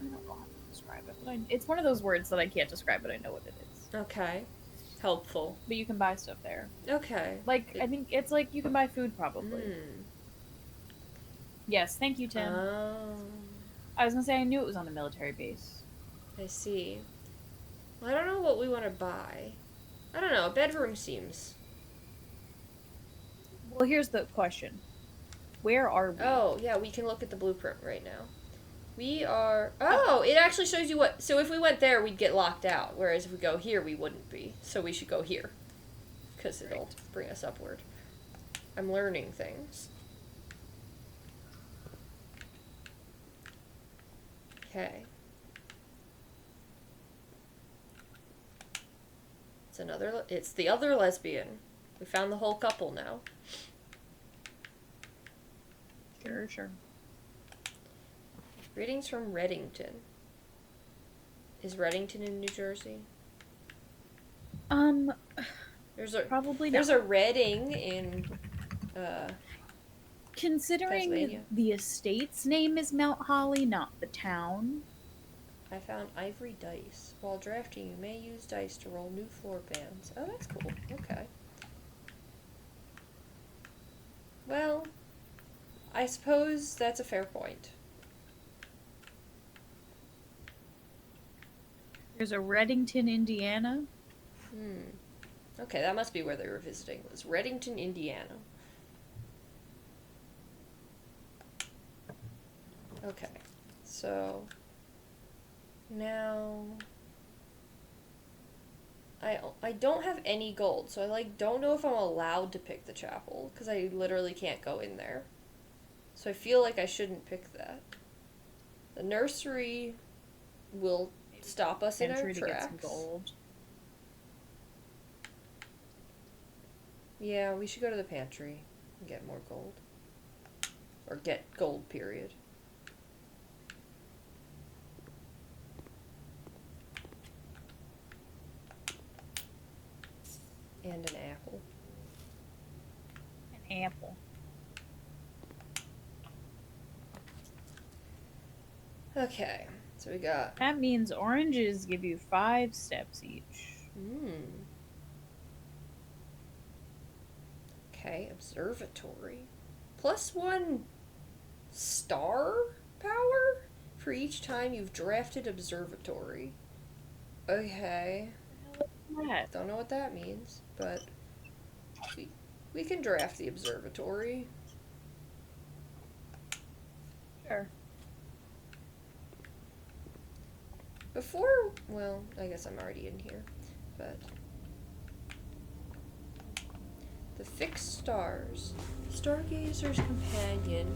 know how to describe it, but it's one of those words that I can't describe, but I know what it is. Okay. Helpful. But you can buy stuff there. Okay. Like, I think it's like you can buy food, probably. Yes, thank you, Tim. Oh. I was gonna say I knew it was on a military base. I see. Well, I don't know what we want to buy. I don't know. A bedroom seems. Well, here's the question. Where are we? Oh, yeah, we can look at the blueprint right now. We are... Oh, it actually shows you what... So if we went there, we'd get locked out. Whereas if we go here, we wouldn't be. So we should go here. Because it'll bring us upward. I'm learning things. Okay. It's the other lesbian. We found the whole couple now. Sure. Greetings from Reddington. Is Reddington in New Jersey? Probably not. There's a Redding in Considering the estate's name is Mount Holly, not the town. I found ivory dice. While drafting, you may use dice to roll new floor plans. Oh, that's cool. Okay. Well, I suppose that's a fair point. There's a Reddington, Indiana. Okay, that must be where they were visiting. It was Reddington, Indiana. Okay, so now I don't have any gold, so I don't know if I'm allowed to pick the chapel because I literally can't go in there. So I feel like I shouldn't pick that. The nursery will stop us in our Entry to get tracks. some gold. Yeah, we should go to the pantry and get more gold. Or get gold, period. And an apple. An apple. Okay, so we got... That means oranges give you 5 steps each. Okay, observatory. +1 star power for each time you've drafted observatory. Okay. What? Don't know what that means, but we can draft the observatory. Sure. Before, well, I guess I'm already in here, but the fixed stars, Stargazer's companion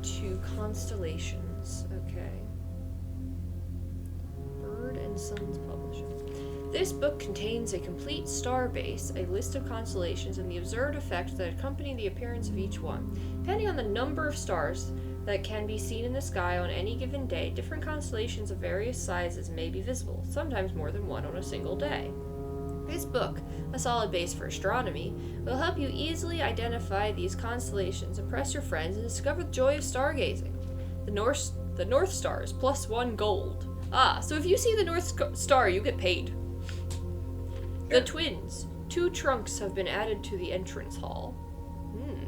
to constellations. Okay. Bird and Sons Publishing. This book contains a complete star base, a list of constellations, and the observed effects that accompany the appearance of each one. Depending on the number of stars that can be seen in the sky on any given day, different constellations of various sizes may be visible, sometimes more than one on a single day. This book, a solid base for astronomy, will help you easily identify these constellations, impress your friends, and discover the joy of stargazing. The North Star is +1 gold. Ah, so if you see the North Star, you get paid. The twins. 2 trunks have been added to the entrance hall.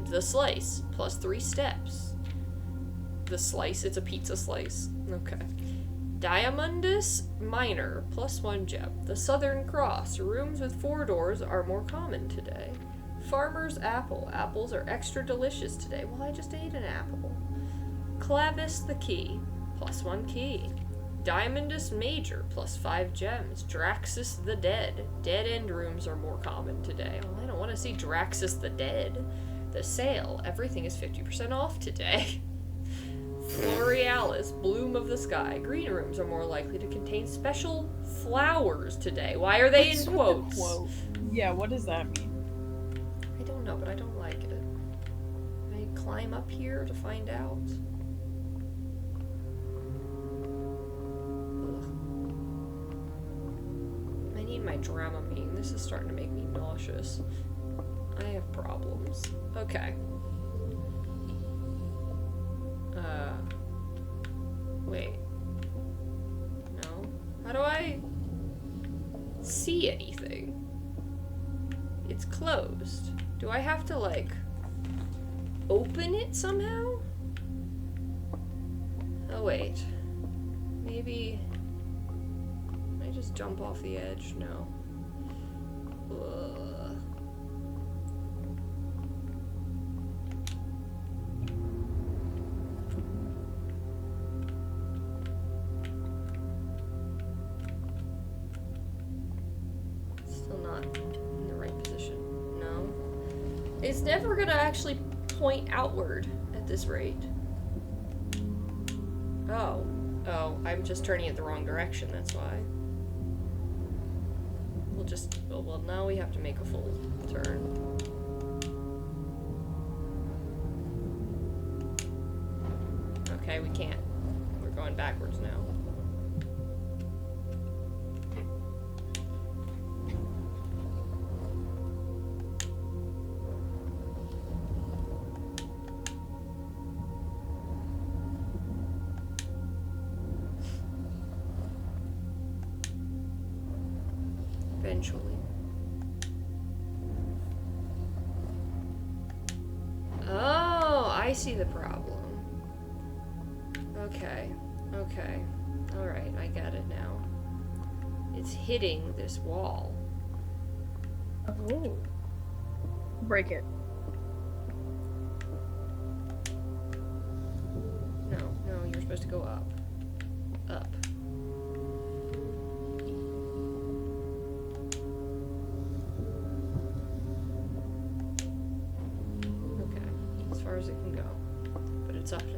The slice. +3 steps. The slice, it's a pizza slice. Okay. Diamondus Minor, +1 gem. The Southern Cross. Rooms with 4 doors are more common today. Farmer's Apple. Apples are extra delicious today. Well, I just ate an apple. Clavis the Key. +1 key. Diamondus Major, +5 gems. Draxus the Dead. Dead end rooms are more common today. Oh, I don't want to see Draxus the Dead. The Sale. Everything is 50% off today. Florealis, Bloom of the Sky. Green rooms are more likely to contain special flowers today. Why are they in quotes? Quote? Yeah, what does that mean? I don't know, but I don't like it. Can I climb up here to find out? I need my Dramamine. This is starting to make me nauseous. I have problems. Okay. Wait. No? How do I see anything? It's closed. Do I have to, like, open it somehow? Oh, wait. Maybe... Can I just jump off the edge? No. Ugh. Still not in the right position. No. It's never gonna actually point outward at this rate. Oh. Oh, I'm just turning it the wrong direction, that's why. We'll just... Well, now we have to make a full turn. Okay, we can't. We're going backwards now. Eventually. Oh, I see the problem. Okay. Okay. Alright, I get it now. It's hitting this wall. Oh. Break it. No, no, you're supposed to go up. Up. Okay, as far as it can go. But it's up now.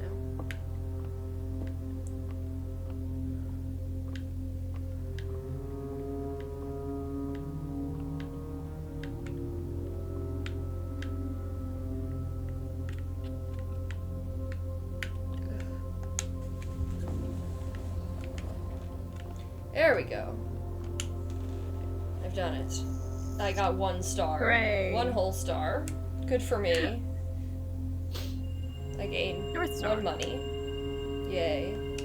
There we go. I've done it. I got 1 star. Hooray. 1 whole star. Good for me. I gained 1 money. Yay.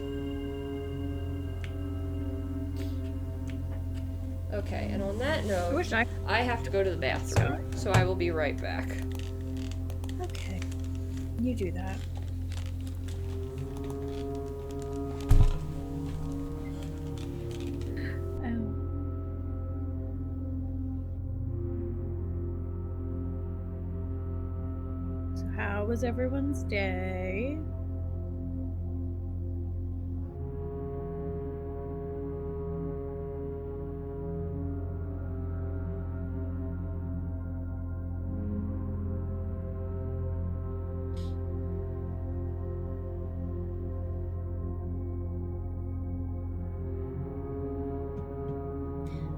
Okay, and on that note, I have to go to the bathroom, so I will be right back. Okay. You do that. So how was everyone's day?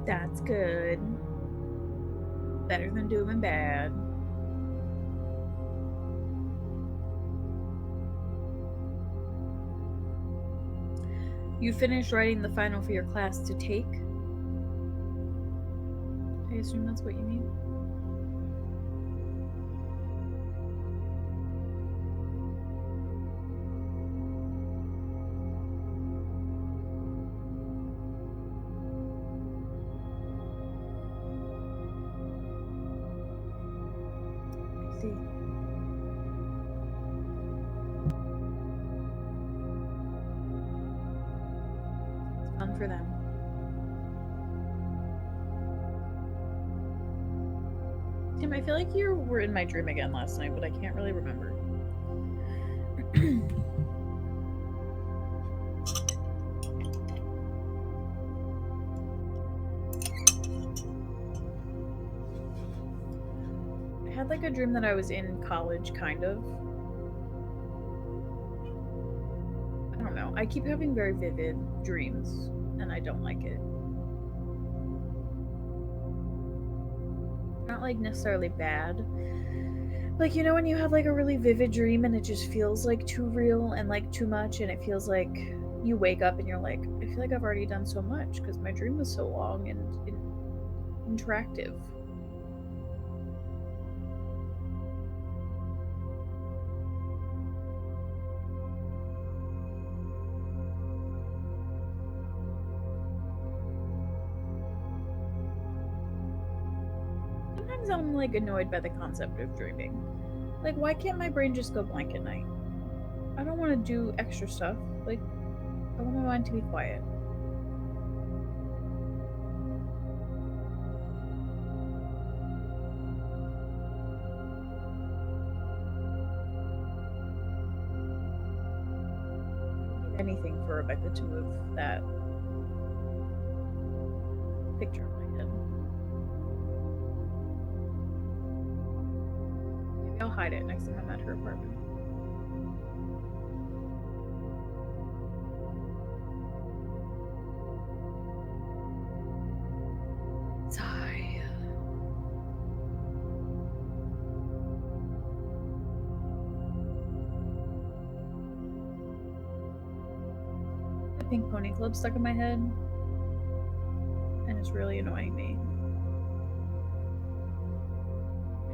That's good. Better than doing bad. You finished writing the final for your class to take? I assume that's what you mean. Fun for them. Tim, I feel like you were in my dream again last night, but I can't really remember. I had like a dream that I was in college, kind of. I don't know. I keep having very vivid dreams, and I don't like it. Not like necessarily bad. Like, you know when you have like a really vivid dream and it just feels like too real and like too much, and it feels like you wake up and you're like, I feel like I've already done so much because my dream was so long and interactive. Sometimes I'm like annoyed by the concept of dreaming. Like, why can't my brain just go blank at night? I don't want to do extra stuff. Like, I want my mind to be quiet. Anything for Rebecca to move that picture in my head. Maybe I'll hide it next time I'm at her apartment. Sigh. The Pink Pony Club stuck in my head, and it's really annoying me.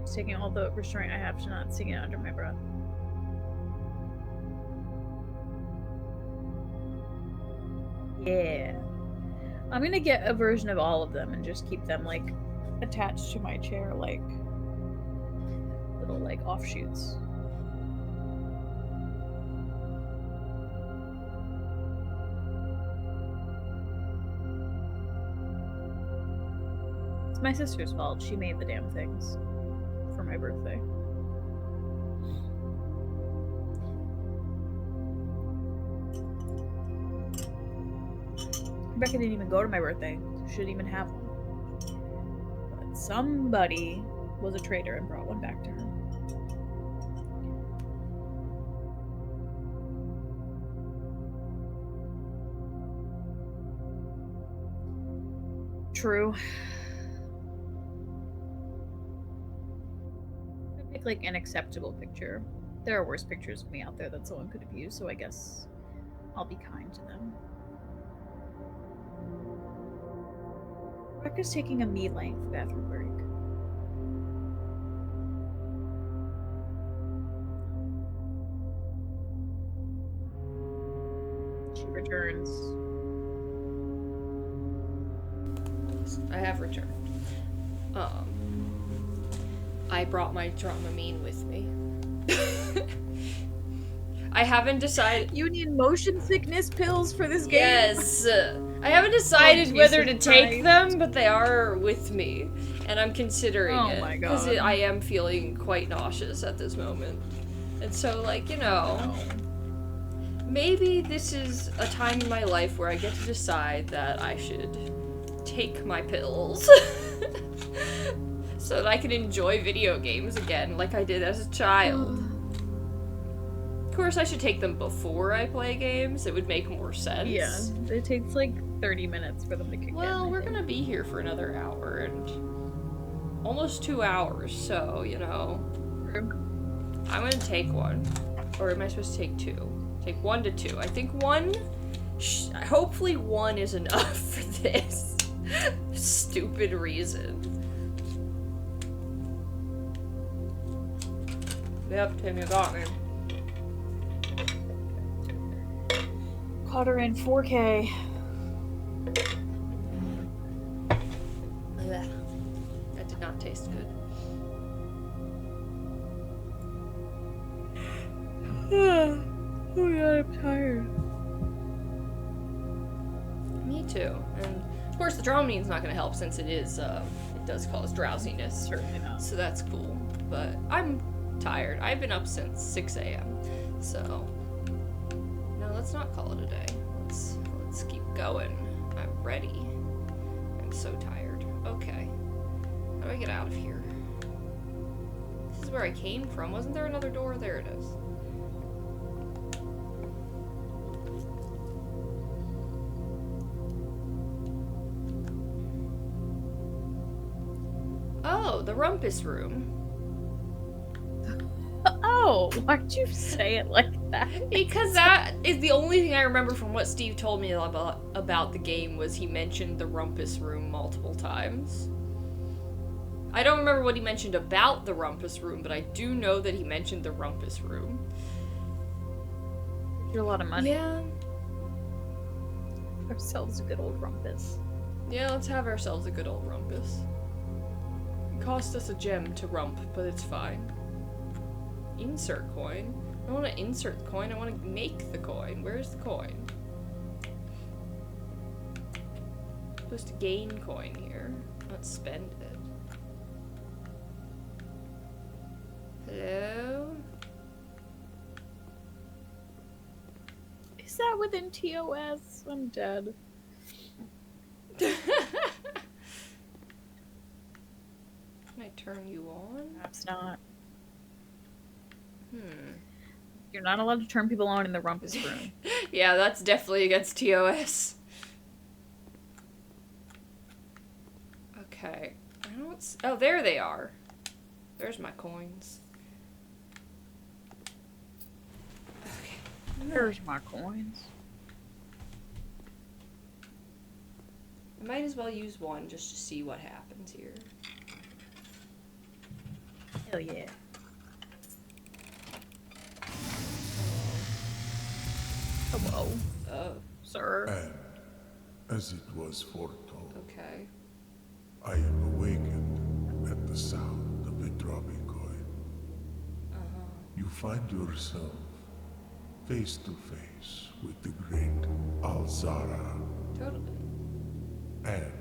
It's taking all the restraint I have to not sing it under my breath. Yeah. I'm gonna get a version of all of them and just keep them like attached to my chair like little like offshoots. It's my sister's fault. She made the damn things for my birthday. Rebecca didn't even go to my birthday, so she didn't even have one. But somebody was a traitor and brought one back to her. True. I pick like an acceptable picture. There are worse pictures of me out there that someone could have used, so I guess I'll be kind to them. Rebecca's taking a me-length bathroom break. She returns. I have returned. I brought my Dramamine with me. I haven't decided. You need motion sickness pills for this game? Yes. I haven't decided whether to take them, but they are with me, and I'm considering it. My god. Because I am feeling quite nauseous at this moment. And so, like, you know, maybe this is a time in my life where I get to decide that I should take my pills. So that I can enjoy video games again, like I did as a child. Of course, I should take them before I play games. It would make more sense. Yeah, it takes like 30 minutes for them to kick in. Well, we're gonna be here for another hour and almost 2 hours, so, you know. I'm gonna take one. Or am I supposed to take two? Take 1 to 2. I think one, hopefully one is enough for this stupid reason. Yep, Tim, you got me. Caught her in 4K. Ugh. That did not taste good. Oh god, I'm tired. Me too. And of course the Dramamine's not gonna help since it is, it does cause drowsiness. Certainly not. So that's cool. But I'm tired. I've been up since 6 a.m. So no, let's not call it a day. Let's keep going. I'm ready. I'm so tired. Okay. How do I get out of here? This is where I came from. Wasn't there another door? There it is. Oh, the rumpus room. Oh, why'd you say it like that? Because that is the only thing I remember from what Steve told me about the game was he mentioned the rumpus room multiple times. I don't remember what he mentioned about the rumpus room, but I do know that he mentioned the rumpus room. You're a lot of money. Yeah. Ourselves a good old rumpus. Yeah, let's have ourselves a good old rumpus. It cost us a gem to rump, but it's fine. Insert coin? I don't want to insert the coin, I want to make the coin. Where's the coin? I'm supposed to gain coin here, not spend it. Hello? Is that within TOS? I'm dead. Can I turn you on? Perhaps not. Hmm. You're not allowed to turn people on in the rumpus room. Yeah, that's definitely against TOS. Okay. I don't oh, there they are. There's my coins. Okay. There's my coins. I might as well use one just to see what happens here. Hell yeah. Hello. Oh, Sir. And, as it was foretold, okay. I am awakened at the sound of a dropping coin. You find yourself face to face with the great Alzara. Totally. And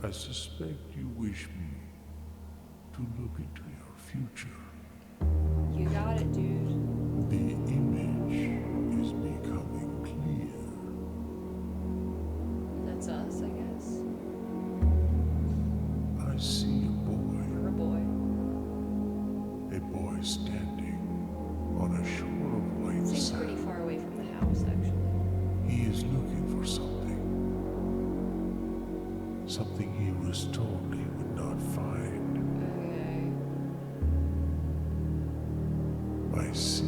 I suspect you wish me to look into your future. You got it, dude. The image is becoming clear. That's us, I guess. I see a boy. Or a boy. A boy standing on a shore of white Seems sand. pretty far away from the house, actually. He is looking for something. Something he was told he would not find. Okay. I see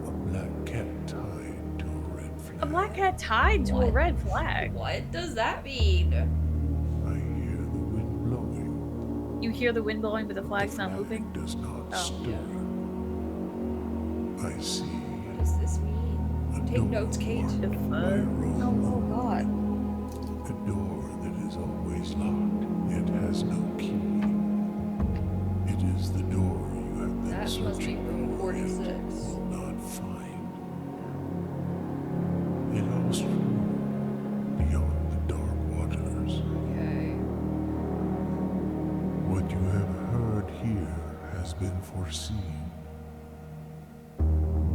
a black cat tied to a red flag. A black cat tied to a What? red flag. What does that mean? I hear You hear the wind blowing, but the flag's not moving? Does not stir. Yeah. I see. What does this mean? Take notes, Kate. The fuck? Oh god. A door that is always locked, yet has no key. It is the door you have been That must be searching room for, yet 46. will not find. A lost room beyond the dark waters. Okay. What you have heard here has been foreseen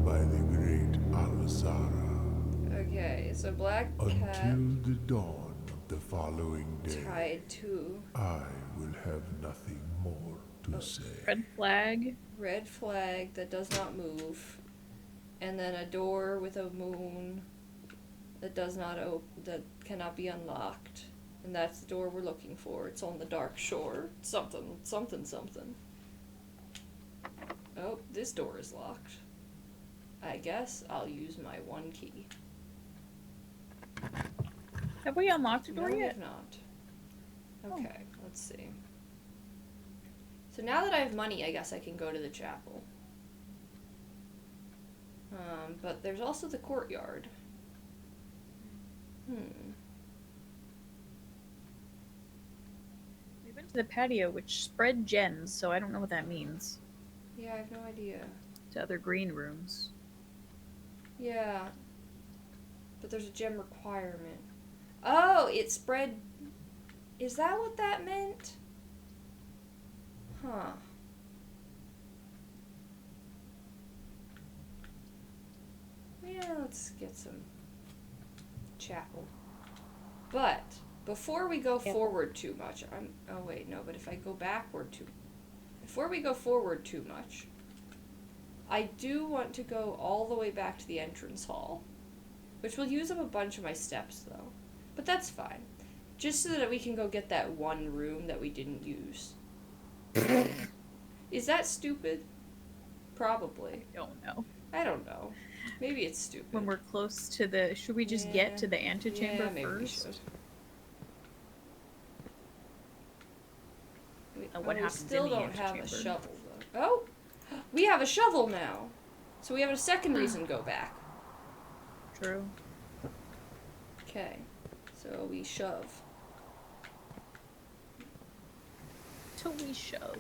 by the great Alazara. Okay, so Black Cat Until the dawn of the following day, tied to I will have nothing more to say. Red flag. red flag that does not move, and then a door with a moon that does not that cannot be unlocked, and that's the door we're looking for. It's on the dark shore. Something, something, something. Oh, this door is locked. I guess I'll use my one key. Have we unlocked the door No, yet? we've not. Okay, let's see. So now that I have money, I guess I can go to the chapel. But there's also the courtyard. We went to the patio, which spread gems, so I don't know what that means. Yeah, I have no idea. To other green rooms. Yeah. But there's a gem requirement. Oh, it spread... Is that what that meant? Huh. Yeah, let's get some chapel. But before we go forward too much, oh wait, no, but if I go backward before we go forward too much, I do want to go all the way back to the entrance hall, which will use up a bunch of my steps though. But that's fine. Just so that we can go get that one room that we didn't use. Is that stupid? Probably. Don't know. I don't know. Maybe it's stupid. When we're close to the... Should we just get to the antechamber maybe first? we should. What we happens still in the don't have a antechamber? shovel though. Oh! We have a shovel now! So we have a second reason to go back. True. Okay. So we shove. Till we shove.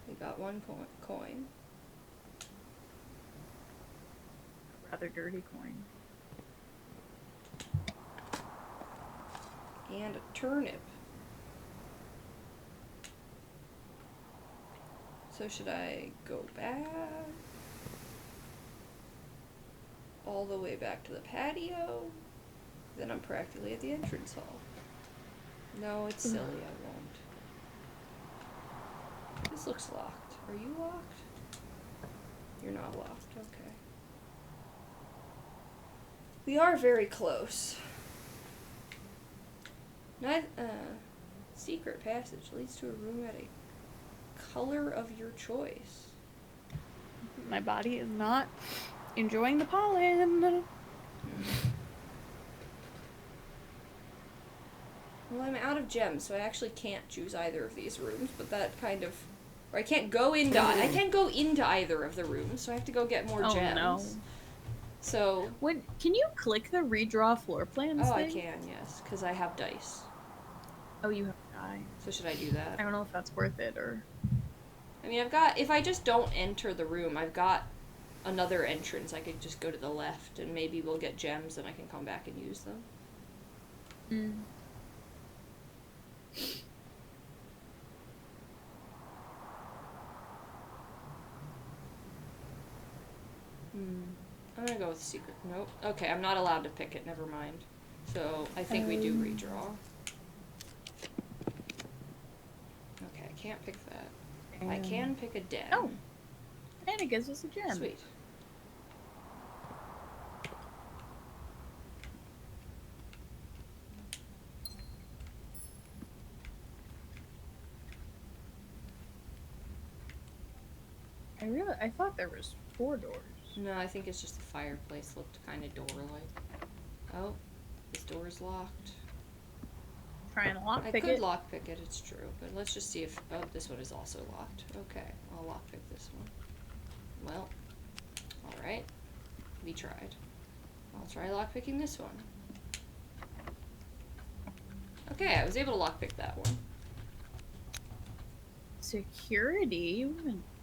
We got one coin. Rather dirty coin. And a turnip. So should I go back? All the way back to the patio? Then I'm practically at the entrance hall. No, it's silly, I won't. This looks locked. Are you locked? You're not locked, okay. We are very close. Secret passage leads to a room at a color of your choice. My body is not enjoying the pollen. Well, I'm out of gems, so I actually can't choose either of these rooms, but that kind of... Or I can't go into either of the rooms, so I have to go get more gems. No. So... Can you click the redraw floor plans Oh, thing? I can, yes, because I have dice. Oh, you have to die. So should I do that? I don't know if that's worth it, or... I mean, if I just don't enter the room, I've got another entrance. I could just go to the left, and maybe we'll get gems, and I can come back and use them. I'm gonna go with secret. Nope. Okay, I'm not allowed to pick it. Never mind. So I think we do redraw. Okay, I can't pick that. I can pick a den. Oh! And it gives us a gem. Sweet. I thought there was 4 doors. No, I think it's just the fireplace looked kind of door-like. Oh, this door is locked. try and lockpick I could it. lockpick it, it's true. But let's just see if... Oh, this one is also locked. Okay, I'll lockpick this one. Well, alright. We tried. I'll try lockpicking this one. Okay, I was able to lockpick that one. Security?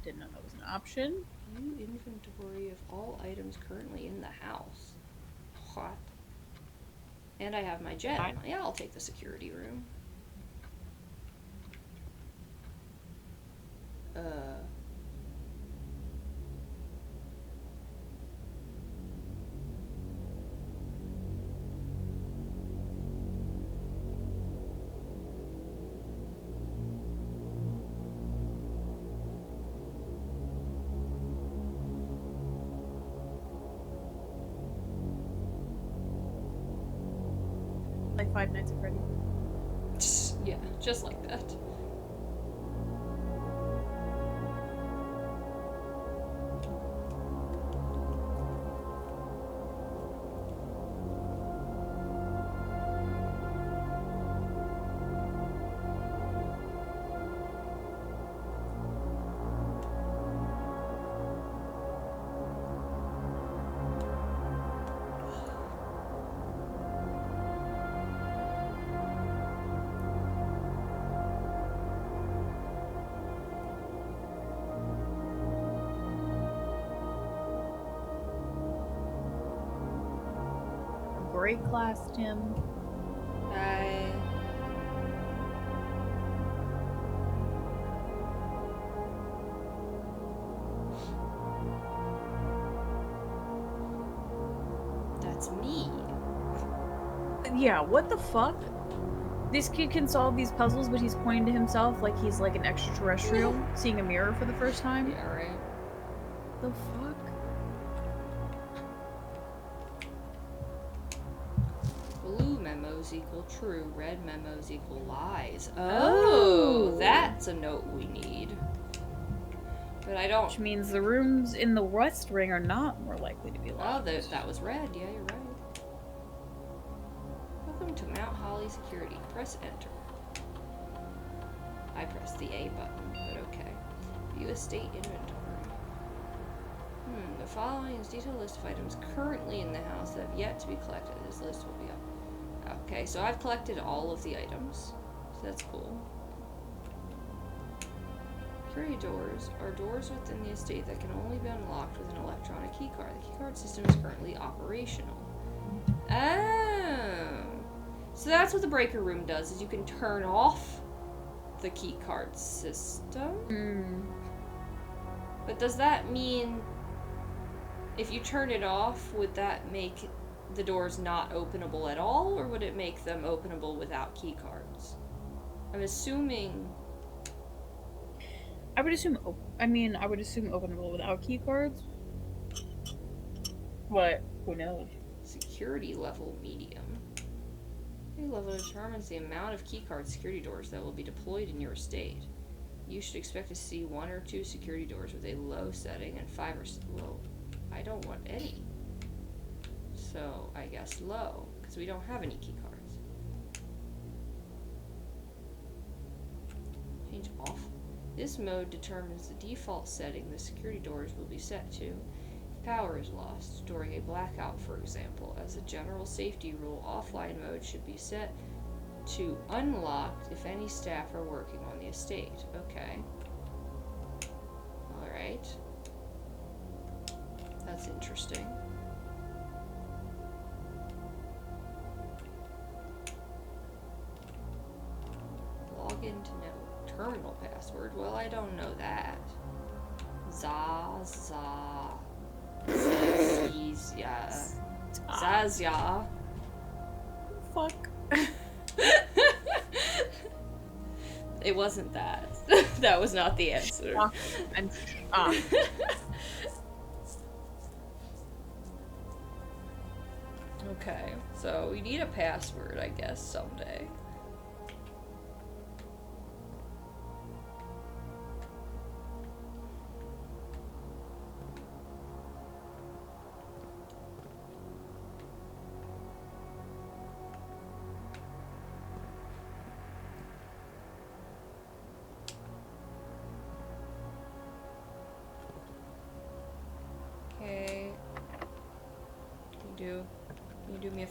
Didn't know that was an option. View inventory of all items currently in the house. What? And I have my gem. Yeah, I'll take the security room. Like Five Nights at Freddy. Yeah, just like that. Great class, Tim. Bye. That's me. Yeah, what the fuck? This kid can solve these puzzles, but he's pointing to himself like he's like an extraterrestrial, seeing a mirror for the first time. Yeah, right. The fuck? Blue memos equal true, red memos equal lies. Oh, that's a note we need. But I don't... Which means the rooms in the West Ring are not more likely to be locked. Oh, that was red. Yeah, you're right. Welcome to Mount Holly Security. Press enter. I pressed the A button, but okay. View estate inventory. The following is a detailed list of items currently in the house that have yet to be collected. This list will be up. Okay, so I've collected all of the items. So that's cool. Security doors are doors within the estate that can only be unlocked with an electronic keycard. The keycard system is currently operational. Oh. So that's what the breaker room does, is you can turn off the keycard system. But does that mean if you turn it off, would that make the doors not openable at all, or would it make them openable without keycards? I'm assuming... I would assume openable without keycards. What? Who knows? Security level medium. Security level determines the amount of keycard security doors that will be deployed in your estate. You should expect to see 1 or 2 security doors with a low setting and 5 or... Well, I don't want any. So, I guess low, because we don't have any keycards. Change off. This mode determines the default setting the security doors will be set to. If power is lost during a blackout, for example. As a general safety rule, offline mode should be set to unlocked if any staff are working on the estate. Okay. Alright. That's interesting. Log into terminal password. Well, I don't know that. Zazia. Fuck. It wasn't that. That was not the answer. Okay, so we need a password, I guess, someday.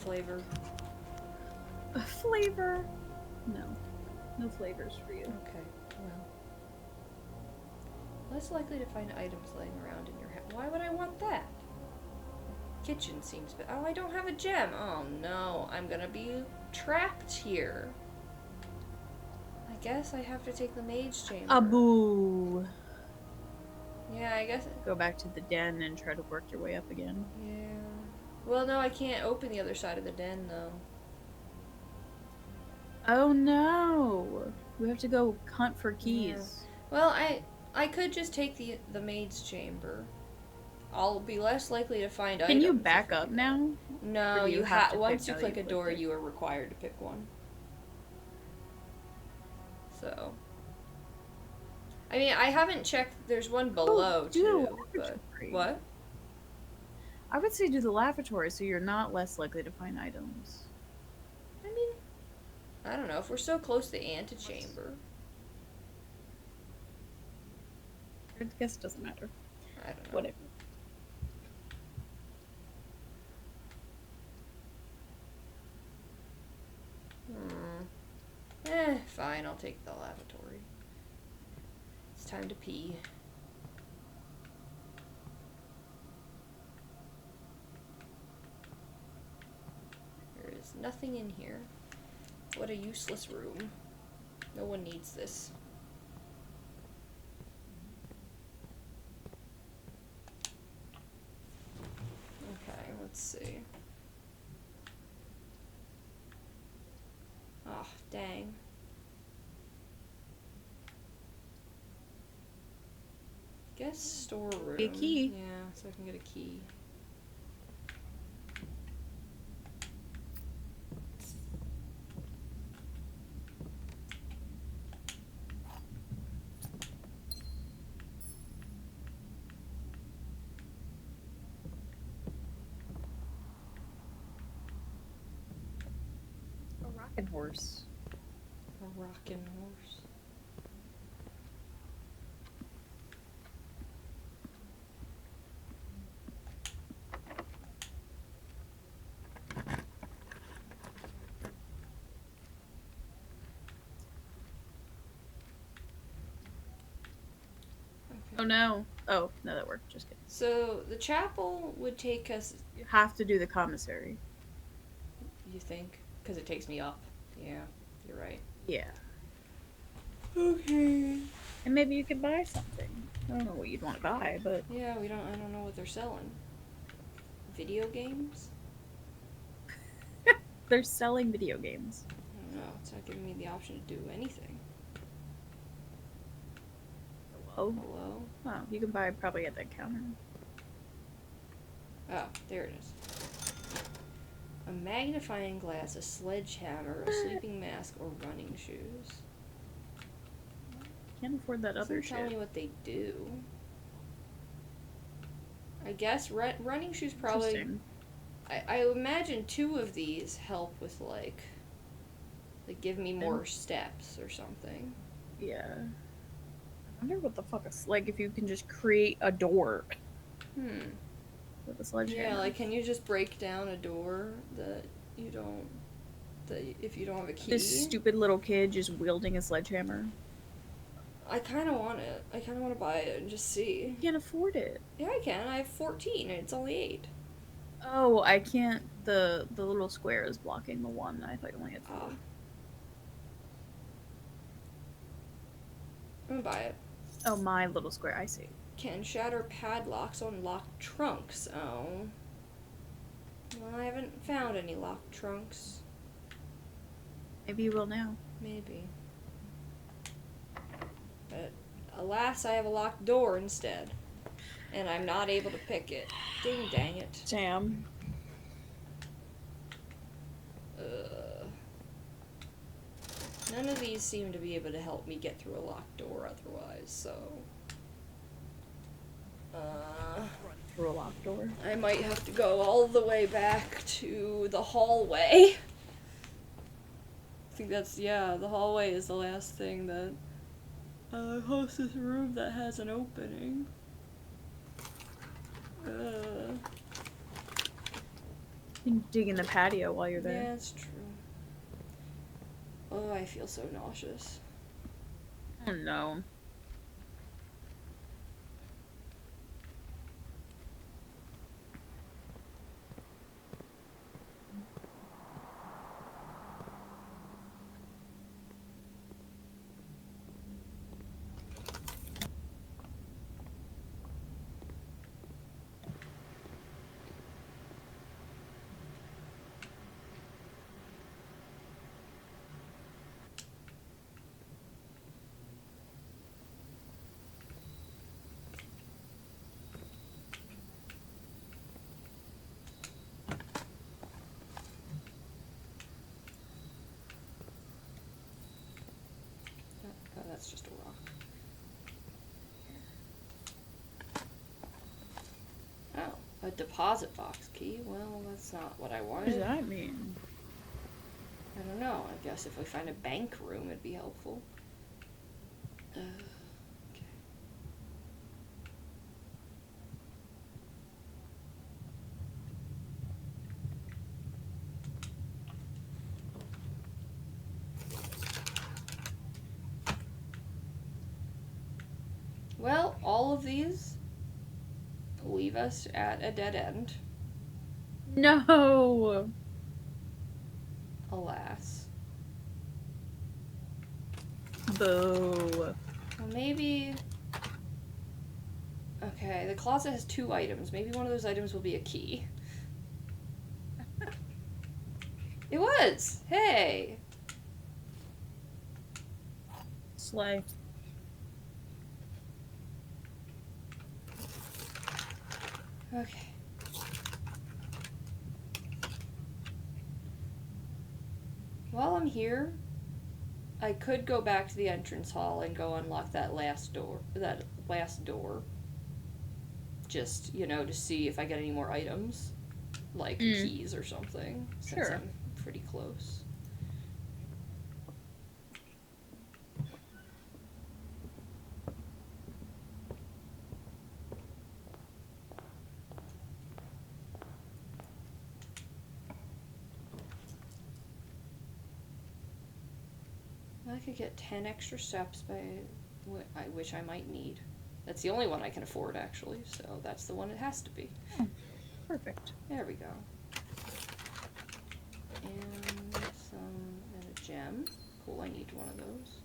flavor? A flavor? No. No flavors for you. Okay, well. Less likely to find items laying around in your house. Why would I want that? Kitchen seems bad. Oh, I don't have a gem. Oh no, I'm gonna be trapped here. I guess I have to take the mage chamber. Abu. Yeah, I guess. Go back to the den and try to work your way up again. Yeah. Well, no, I can't open the other side of the den though. Oh no! We have to go hunt for keys. Yeah. Well, I could just take the maid's chamber. I'll be less likely to find items. Can you back up now? No, Or do you have to once pick you how click a you door, click it? you are required to pick one. So, I mean, I haven't checked. There's one below do the too. But lavatory. what? I would say do the lavatory so you're not less likely to find items. I mean, I don't know. If we're so close to the antechamber, I guess it doesn't matter. I don't know. Whatever. Fine. I'll take the lavatory. It's time to pee. There is nothing in here. What a useless room. No one needs this. Okay, let's see. Oh, dang. Guess storeroom. Get a key. Yeah, so I can get a key. A rocking horse. A rockin' horse. Oh no. Oh, no, that worked. Just kidding. So the chapel would take us, You have to do the commissary. you think? Because it takes me up. Yeah, you're right. Yeah. Okay. And maybe you could buy something. I don't know what you'd want to buy, but Yeah, I don't know what they're selling. Video games? they're selling video games. I don't know. It's not giving me the option to do anything. Oh, Hello? wow. You can buy probably at that counter. Oh, there it is. A magnifying glass, a sledgehammer, a sleeping mask, or running shoes. Can't afford that other Doesn't tell shit. me what they do. I guess running shoes probably. Interesting. I imagine 2 of these help with like give me more steps or something. Yeah. I wonder what the fuck is like if you can just create a door with a sledgehammer. Yeah, like can you just break down a door that you don't if you don't have a key? This stupid little kid just wielding a sledgehammer. I kind of want it. I kind of want to buy it and just see. You can't afford it. Yeah, I can. I have 14 and it's only 8. Oh, I can't. The little square is blocking the one. I thought you only had 4. I'm gonna buy it. Oh, my little square. I see. Can shatter padlocks on locked trunks. Oh. Well, I haven't found any locked trunks. Maybe you will now. Maybe. But alas, I have a locked door instead. And I'm not able to pick it. Ding dang it. Damn. None of these seem to be able to help me get through a locked door otherwise, so... Through a locked door. I might have to go all the way back to the hallway. I think that's, yeah, the hallway is the last thing that hosts this room that has an opening. You can dig in the patio while you're there. Yeah, that's true. Oh, I feel so nauseous. Oh no. Oh, that's just a rock. Oh, a deposit box key? Well, that's not what I What wanted. does that mean? I don't know. I guess if we find a bank room, it'd be helpful. Okay. Well, all of these leave us at a dead end. No. Alas. Boo. Well, maybe... Okay, the closet has 2 items. Maybe one of those items will be a key. It was! Hey! Slay. Okay. While I'm here, I could go back to the entrance hall and go unlock that last door. Just, you know, to see if I get any more items. Like keys or something. Since Sure. I'm pretty close. I could get 10 extra steps by which I might need. That's the only one I can afford, actually, so that's the one it has to be. Oh, perfect. There we go. And a gem. Cool, I need one of those.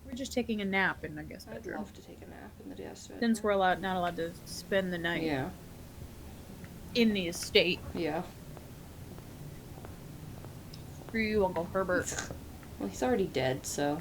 We're just taking a nap in the guest I'd bedroom. love to take a nap in the guest bedroom. Since we're not allowed to spend the night Yeah. in the estate. Yeah. Screw you, Uncle Herbert. Well, he's already dead, so...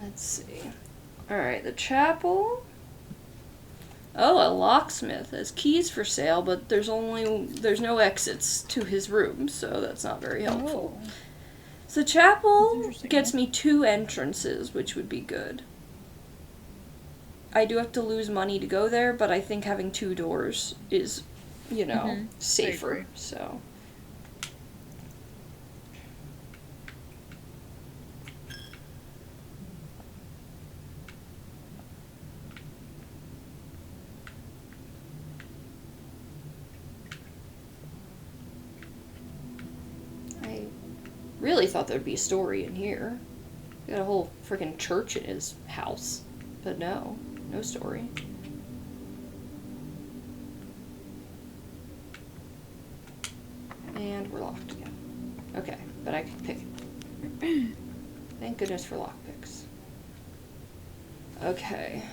Let's see. Alright, the chapel. Oh, a locksmith has keys for sale, but there's no exits to his room, so that's not very helpful. Oh. So the chapel gets me 2 entrances, which would be good. I do have to lose money to go there, but I think having 2 doors is, you know, safer, so... Really thought there'd be a story in here. He got a whole freaking church in his house. But no story. And we're locked again. Okay, but I can pick it. Thank goodness for lockpicks. Okay.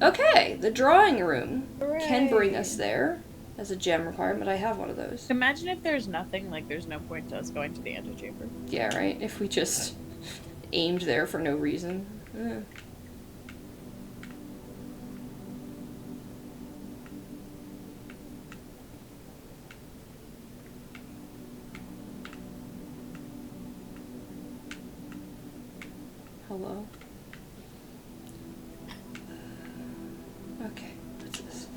Okay, the drawing room can bring Hooray. us there as a gem requirement. I have one of those. Imagine if there's nothing, like there's no point to us going to the antechamber. Yeah, right? If we just aimed there for no reason. Eh. Hello? Okay, what's this?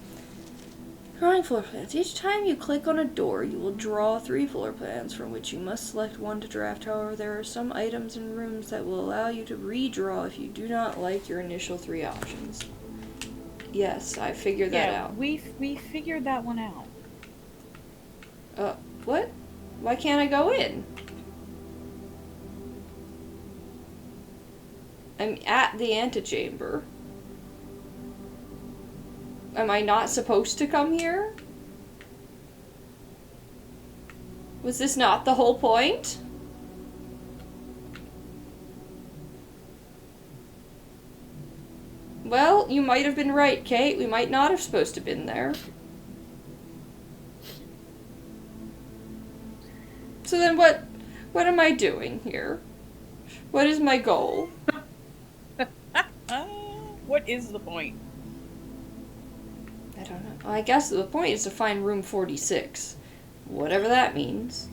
Drawing floor plans. Each time you click on a door, you will draw 3 floor plans from which you must select one to draft. However, there are some items in rooms that will allow you to redraw if you do not like your initial 3 options. Yes, I figured that out. We figured that one out. What? Why can't I go in? I'm at the antechamber. Am I not supposed to come here? Was this not the whole point? Well, you might have been right, Kate. We might not have supposed to have been there. So then what am I doing here? What is my goal? What is the point? I don't know. Well, I guess the point is to find room 46. Whatever that means.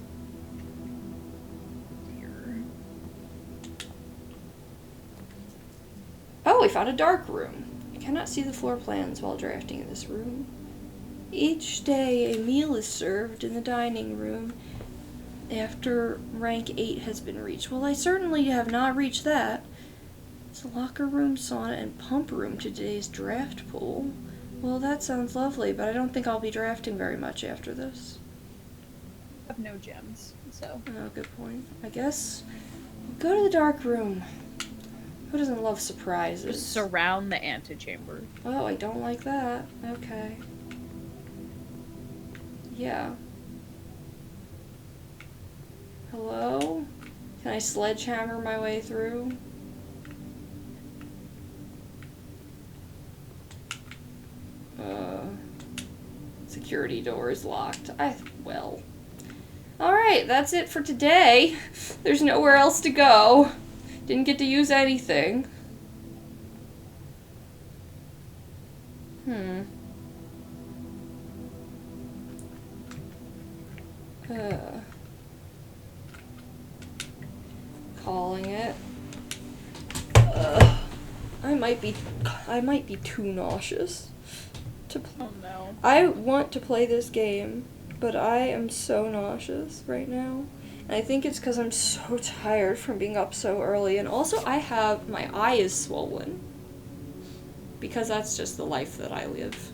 Oh, we found a dark room. I cannot see the floor plans while drafting in this room. Each day a meal is served in the dining room after rank 8 has been reached. Well, I certainly have not reached that. It's a locker room, sauna, and pump room to today's draft pool. Well, that sounds lovely, but I don't think I'll be drafting very much after this. I have no gems, so. Oh, good point. I guess we'll go to the dark room. Who doesn't love surprises? Just surround the antechamber. Oh, I don't like that. Okay. Yeah. Hello? Can I sledgehammer my way through? Security door is locked. Well. Alright, that's it for today. There's nowhere else to go. Didn't get to use anything. Calling it. I might be too nauseous to play. Oh no. I want to play this game, but I am so nauseous right now. And I think it's because I'm so tired from being up so early. And also my eye is swollen. Because that's just the life that I live.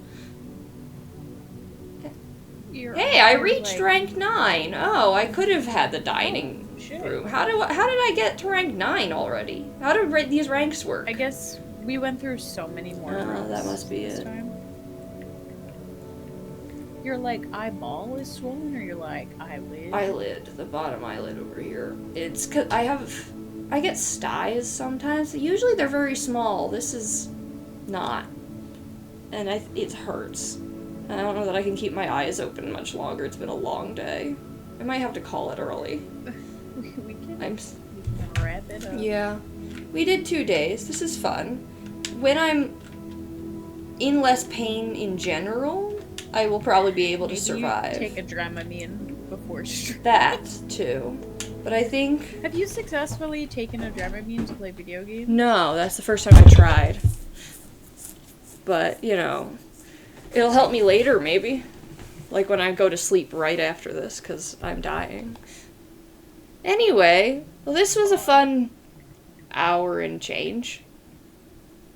Hey, I reached rank 9. Oh, I could have had the dining room. How did I get to rank 9 already? How do these ranks work? I guess we went through so many more rooms that must be this it. time. Your, like, eyeball is swollen, or your, like, eyelid? Eyelid, the bottom eyelid over here. It's 'cause I get styes sometimes. Usually they're very small. This is not. And it hurts. And I don't know that I can keep my eyes open much longer. It's been a long day. I might have to call it early. we can wrap it up. Yeah. We did 2 days. This is fun. When I'm in less pain in general, I will probably be able to survive. Take a Dramamine before stream. That, too. But I think... Have you successfully taken a Dramamine to play video games? No, that's the first time I tried. But, you know, it'll help me later, maybe. Like when I go to sleep right after this, because I'm dying. Anyway, well, this was a fun hour and change.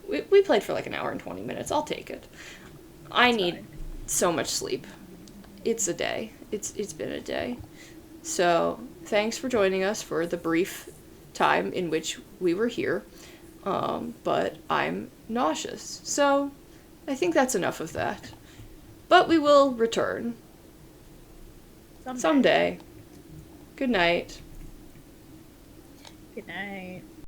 We played for like an hour and 20 minutes. I'll take it. I need so much sleep. It's a day. It's been a day. So, thanks for joining us for the brief time in which we were here. But I'm nauseous. So, I think that's enough of that. But we will return. Someday. Good night. Good night.